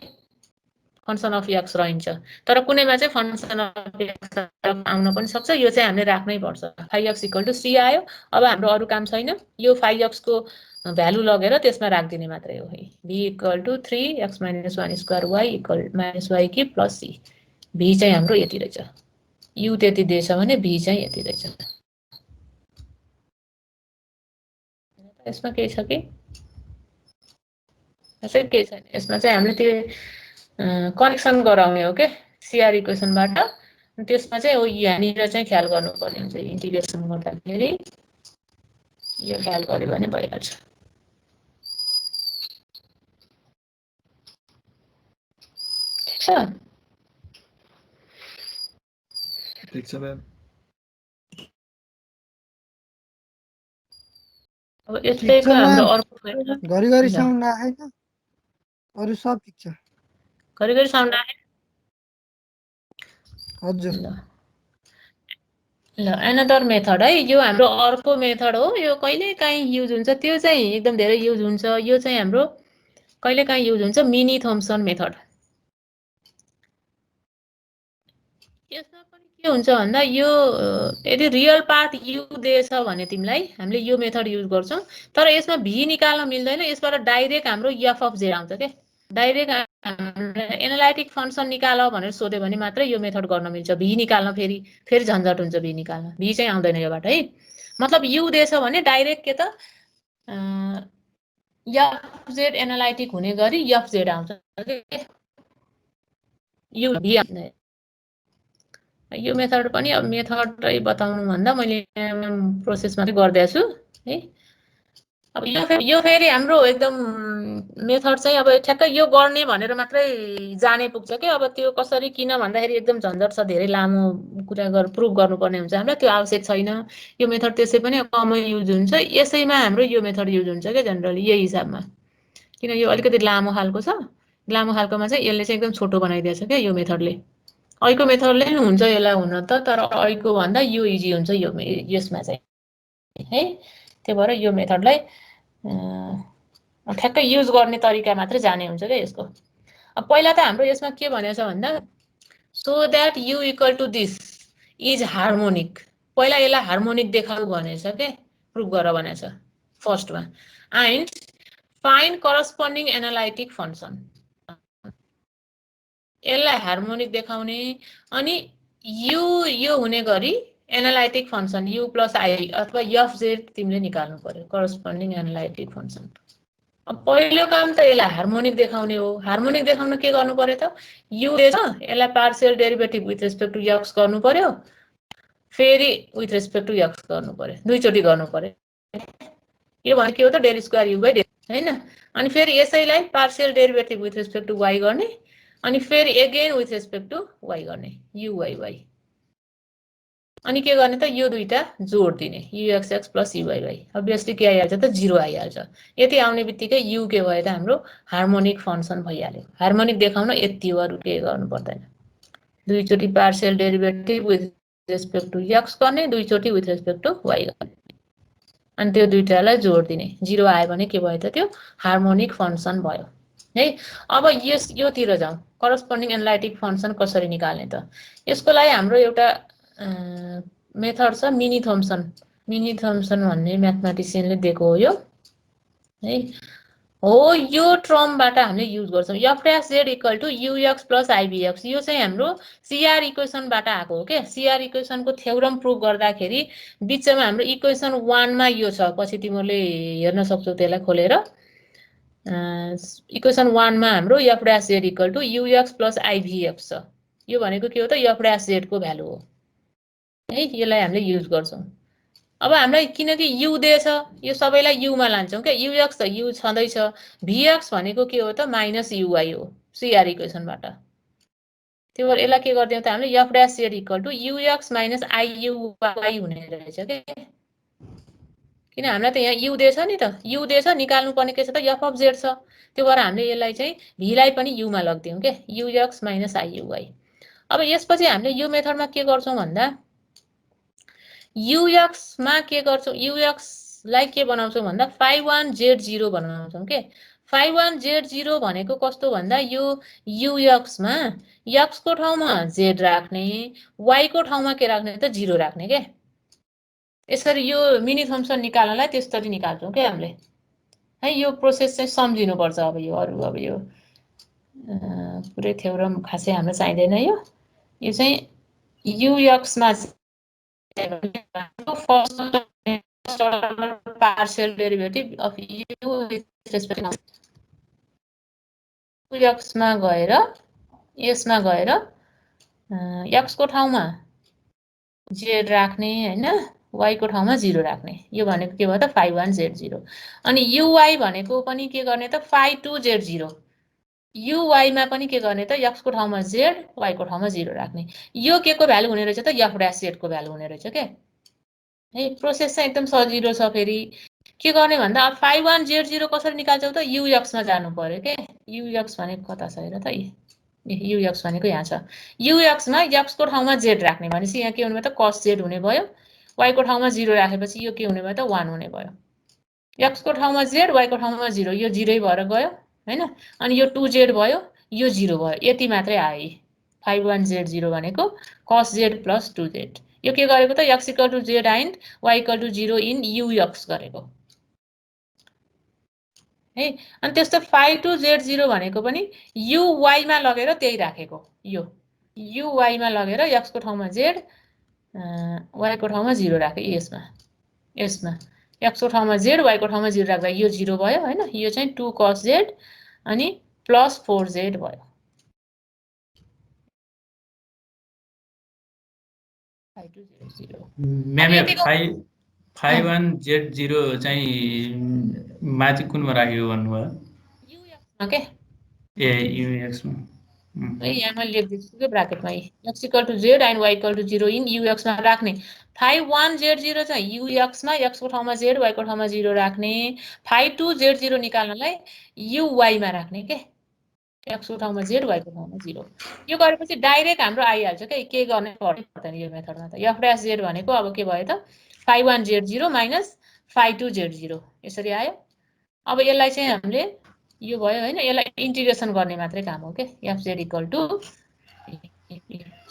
फंक्सन अफ x रहन्छ। तर कुनैमा चाहिँ फंक्सन अफ x आउन पनि सक्छ। यो चाहिँ हामीले राख्नै पर्छ। 5x इक्वल टु c आयो। अब हाम्रो अरु काम छैन, यो 5x को भ्यालु लगेर त्यसमा राख्दिने मात्रै हो है। v equal to 3x - 1² y इक्वल -y³ प्लस c। v चाहिँ हाम्रो यति रहेछ। u त्यति दिएछ भने v चाहिँ यति रहेछ। यसमा के छ कि यसै के छैन। यसमा चाहिँ हामीले त्यो कनेक्सन गराउने हो के CR इक्वेसनबाट। त्यसमा चाहिँ यहाँनिर चाहिँ ख्याल गर्नुपर्ने हुन्छ। इन्टिग्रेसन गर्दाखेरि यो ख्याल गर्यो भने भइहाल्छ। ठीक छ? ठीक छ म्याम। अब यसैको हाम्रो अर्को मेथड घरिघरि साउन्ड आएन अरु सब ठिक छ घरिघरि साउन्ड आयो हजुर ल एनदर मेथड है यो हाम्रो अर्को मेथड हो यो कहिलेकाहीँ युज हुन्छ त्यो चाहिँ एकदम धेरै युज हुन्छ यो चाहिँ हाम्रो कहिलेकाहीँ युज हुन्छ मिनी थम्सन मेथड यसमा पनि के हुन्छ भन्दा यो यदि रियल पार्ट यु दिएछ भने तिमीलाई हामीले यो मेथड युज गर्छौं तर यसमा भी निकाल्न मिल्दैन यसबाट डाइरेक्ट हाम्रो एफ अफ जेड आउँछ के डाइरेक्ट एनालाइटिक फंक्सन निकाल भनेर सोध्यो भने मात्र यो मेथड गर्न मिल्छ भी निकाल्न फेरि झन्झट हुन्छ भी निकाल्न भी चाहिँ आउँदैन योबाट है मतलब यु दिएछ भने डाइरेक्ट के त एफ जेड एनालाइटिक हुने गरी एफ जेड आउँछ के यु भी यो मेथड पनि अब मेथडै बताउनु भन्दा मैले प्रोसेस मात्रै गर्दैछु है अब यो फेरि हाम्रो एकदम मेथड चाहिँ अब ठ्याक्कै यो गर्ने भनेर मात्रै जाने पुग्छ के अब त्यो कसरी किन भन्दाखेरि एकदम झन्झट छ धेरै लामो कुरा प्रुफ गर्नुपर्ने हुन्छ हामीलाई त्यो आवश्यक छैन यो मेथड त्यसै पनि कमै युज हुन्छ यसैमा हाम्रो यो मेथड युज हुन्छ के जनरली यही हिसाबमा किन यो अलिकति लामो खालको छ लामो खालकोमा चाहिँ यसले चाहिँ एकदम छोटो बनाइदिएछ के यो मेथडले अहिलेको मेथडले नि हुन्छ यसलाई हुन त तर अहिलेको भन्दा यो इजी हुन्छ यो यसमा चाहिँ है त्यही भएर यो मेथडलाई ठ्याक्कै युज गर्ने तरिका मात्रै जाने हुन्छ क्या यसको अब पहिला त हाम्रो यसमा के भनेको छ भन्दा so that U equal to this is harmonic पहिला यसलाई हार्मोनिक देखाउ भनेछ के प्रुफ गर भनेछ फर्स्टमा and find corresponding analytic function यसलाई हार्मोनिक देखाउने अनि यो हुने गरी analytic function you plus I अथवा एफ जेड तिमीले निकाल्नु पर्यो करस्पोन्डिङ एनालाइटिक फंक्सन अब पहिलो काम त यसलाई हार्मोनिक देखाउने हो हार्मोनिक देखाउन के गर्नु पर्यो त यु दिएछ यसलाई partial derivative with respect to X गर्नु पर्यो फेरि विथ रेस्पेक्ट टु एक्स गर्नु पर्यो दुईचोटी गर्नु पर्यो यो भने के हो त del square u by del हैन अनि फेरि यसैलाई partial derivative with respect to y गर्ने अनि फेरि again with respect to y गर्ने यु वाइ वाइ अनि के गर्ने त यो दुईटा जोड दिने u x x plus u y y obviously के आइहाल्छ त 0 आइहाल्छ यति आउने बित्तिकै यु के भयो त हाम्रो हार्मोनिक फंक्सन भइहाल्यो हार्मोनिक देखाउन यति हो अरु के गर्नु पर्दैन दुईचोटी partial derivative with respect to x गर्ने दुईचोटी विथ रेस्पेक्ट टु वाइ गर्ने अनि त्यो दुईटालाई जोड दिने 0 आयो भने के भयो त त्यो हार्मोनिक फंक्सन भयो है अब योतिर जाउँ करस्पोन्डिङ एनालाइटिक फंक्सन कसरी निकाल्ने त यसको लागि हाम्रो एउटा मेथड छ मिनी थम्सन भन्ने म्याथमेटिसियनले दिएको हो यो है हो यो टर्मबाट हामीले युज गर्छौं f dash Z equal to u x plus i v x यो चाहिँ हाम्रो सीआर इक्वेसनबाट आएको हो के सीआर इक्वेसनको थ्योरम प्रुफ गर्दाखेरि बीचमा हाम्रो इक्वेसन 1 मा यो छ पछि तिमीले हेर्न सक्छौ त्यसलाई खोलेर इक्वेसन 1 मा हाम्रो f dash Z equal to u x plus i v x छ यो भनेको के हो त एफ डैश जेड को भ्यालु हो है यसलाई हामीले युज गर्छौं अब हामीलाई किनकि यु दिएछ यो सबैलाई यु मा लान्छौं के युएक्स त यु छँदै छ भीएक्स भनेको के हो त माइनस युवाई हो सीआर इक्वेसनबाट त्यो भएर यसलाई के गर्दियौ त हामीले f dash Z equal to u x minus i u y हुने रहेछ के किन हामीलाई त यहाँ यु दिएछ नि त यु दिएछ निकाल्नु पर्ने के छ त एफ अफ जेड छ त्यो भएर हामीले यसलाई चाहिँ भी लाई पनि यु मा लग्दियौ के युएक्स माइनस आईयुवाई अब यसपछि हामीले यो मेथडमा के गर्छौं भन्दा UX मा के गर्छौं UX लाई के बनाउँछौं भन्दा phi1z0 बनाउँछौं के phi1z0 भनेको कस्तो भन्दा यो UX मा x को ठाउँमा z राख्ने y को ठाउँमा के राख्ने त 0 राख्ने के यसरी यो मिनी थम्सन निकाल्नलाई त्यसरी निकाल्छौं के हामीले है यो प्रोसेस चाहिँ सम्झिनु पर्छ अब यो पुरै थ्योरम खासै हाम्रो चाहिदैन यो चाहिँ UX मा first order partial derivative of u with respect to x मा गएर यसमा गएर x को ठाउँमा z राख्ने हैन y को ठाउँमा 0 राख्ने यो भनेको के भयो त phi1z0 अनि uy भनेको पनि के गर्ने त phi2z0 uy मा पनि के गर्ने त x को ठाउँमा z y को ठाउँमा 0 राख्ने यो के को भ्यालु हुने रहेछ त f डैश z को भ्यालु हुने रहेछ के है प्रोसेस चाहिँ एकदम सजिलो छ फेरि के गर्ने भन्दा अब phi 1 z0 कसरी निकाल्छौ त ux मा जानु पर्यो के ux भनेको कता छ हेर त ux भनेको यहाँ छ ux मा x को ठाउँमा z राख्ने भनेपछि यहाँ के हुने भयो त cos z हुने भयो y को ठाउँमा 0 राखेपछि यो के हुने भयो त 1 हुने भयो x को ठाउँमा z y को ठाउँमा 0 यो 0 भएर गयो हैन अनि यो 2z भयो यो 0 भयो यति मात्रै आयो phi 1 z0 भनेको cos z plus 2z यो के गरेको त x equal to z and y equal to 0 in ux गरेको है अनि त्यस्तै phi 2 z0 भनेको पनि uy मा लगेर त्यही राखेको यो uy मा लगेर x को ठाउँमा z y को ठाउँमा 0 राखे यसमा x को ठाउँमा z y को ठाउँमा 0 राख्दा यो 0 भयो हैन यो चाहिँ 2 cos z अनि प्लस 4z भयो म्याम phi 1 z0 चाहिँ माथि कुनमा राखेको भन्नुभयो ux मा के ए ux मा यहाँ मैले लेख्दिन्छु के ब्राकेटमा x equal to z and y equal to 0 in ux मा राख्ने phi 1 z0 चाहिँ ux मा x को ठाउँमा z y को ठाउँमा 0 राख्ने phi 2 z0 निकाल्नलाई uy मा राख्ने के x को ठाउँमा z y को ठाउँमा 0 यो गरेपछि डाइरेक्ट हाम्रो आइहाल्छ के गर्ने पर्दैन यो मेथडमा त f dash z भनेको अब के भयो त phi 1 z0 minus phi 2 z0 यसरी आयो अब यसलाई चाहिँ हामीले यो भयो हैन यसलाई इन्टिग्रेसन गर्ने मात्रै काम हो के fz equal to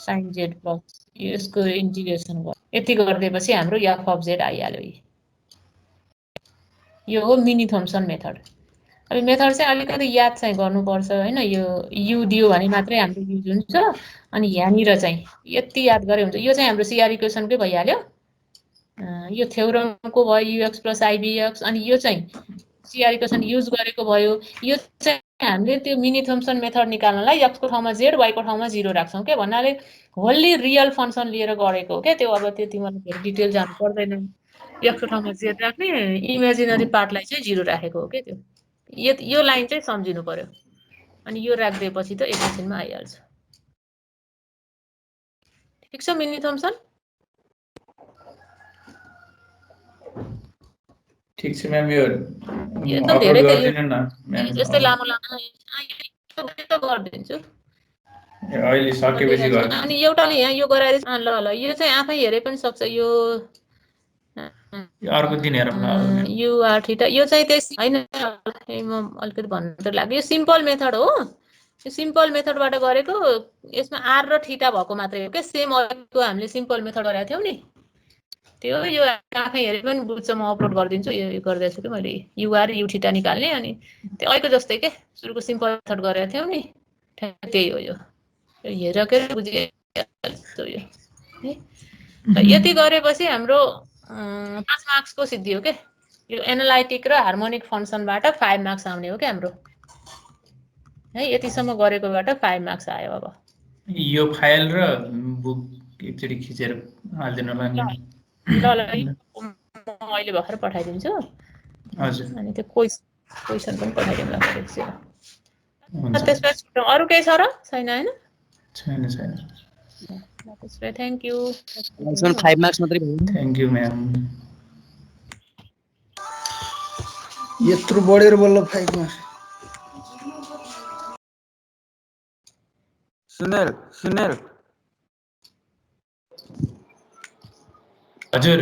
sin z plus यसको इन्टिग्रेसन गर्नु यति गर्दैपछि हाम्रो f of z आइहाल्यो यो हो मिनी थम्सन मेथड अब मेथड चाहिँ अलिकति याद चाहिँ गर्नुपर्छ हैन यो u दियो भने मात्रै हाम्रो युज हुन्छ अनि यहाँनिर चाहिँ यति याद गरे हुन्छ यो चाहिँ हाम्रो सीआर इक्वेसनकै भइहाल्यो यो थ्योरमको भयो ux plus ibx अनि यो चाहिँ सीआर इक्वेसन युज गरेको भयो यो चाहिँ हामीले त्यो मिनी थम्सन मेथड निकाल्नलाई x को ठाउँमा z y को ठाउँमा 0 राख्छौं के भन्नाले होल्ली रियल फंक्सन लिएर गरेको हो के त्यो अब त्यति मलाई धेरै डिटेल जानु पर्दैन x को ठाउँमा z राख्ने इमेजिनरी पार्टलाई चाहिँ 0 राखेको हो के त्यो यो लाइन चाहिँ सम्झिनु पर्यो अनि यो राख्दैपछि त एकैछिनमा आइहाल्छ ठीक छ मिनी थम्सन ठीक छ म्याम यो त धेरै त यस्तै लामो त गर्दिन्छु अहिले सकेपछि गर्छु अनि एउटाले यहाँ यो गराएर ल यो चाहिँ आफै हेरे पनि सक्छ यो अर्को दिन हेरौँ न यु आर थीटा यो चाहिँ त्यस हैन म अलिकति भन्नु त लाग्यो यो सिम्पल मेथड हो यो सिम्पल मेथडबाट गरेको यसमा आर र थीटा भएको मात्रै हो के सेम अघिको हामीले सिम्पल मेथड गरेका थियौ नि त्यो यो आफै हेरे पनि बुझ्छ म अपलोड गरिदिन्छु यो गर्दैछु कि मैले युआर यु थीटा निकाल्ने अनि त्यो अहिलेको जस्तै के सुरुको सिम्पल मेथड गरेका थियौ नि त्यही हो यो हेरेर के बुझे यो है यति गरेपछि हाम्रो 5 मार्क्स को सिद्धि हो के यो एनालाइटिक र हार्मोनिक फंक्सनबाट 5 मार्क्स आउने हो के हाम्रो है यतिसम्म गरेकोबाट 5 मार्क्स आयो अब यो फाइल र बुक एकचोटी खिचेर हाल्दिनु होला नि ल म अहिले भर्खर पठाइदिन्छु हजुर अनि त्यो क्वेशन पनि पठाइदिउँला त्यसपछि अरु केही छ र छैन हैन छैन त्यसपछि थ्यांक यू 5 मार्क्स मात्रै भयो थ्यांक यू म्याम यत्रो बढेर बल्ल 5 मार्क्स सुनेल हजुर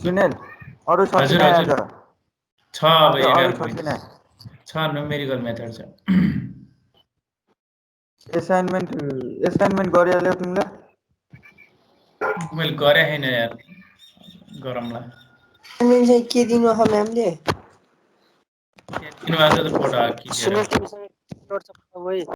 सुनेल अरु छ हजुर हजुर छ अब अरु छ न्यूमेरिकल मेथड छ असाइनमेन्ट गरिहाल्यौ तिमीले मैले गरे हैन यार गरमला असाइनमेन्ट चाहिँ के दिनु हो म्यामले दिनु आज त फोटो खिचेर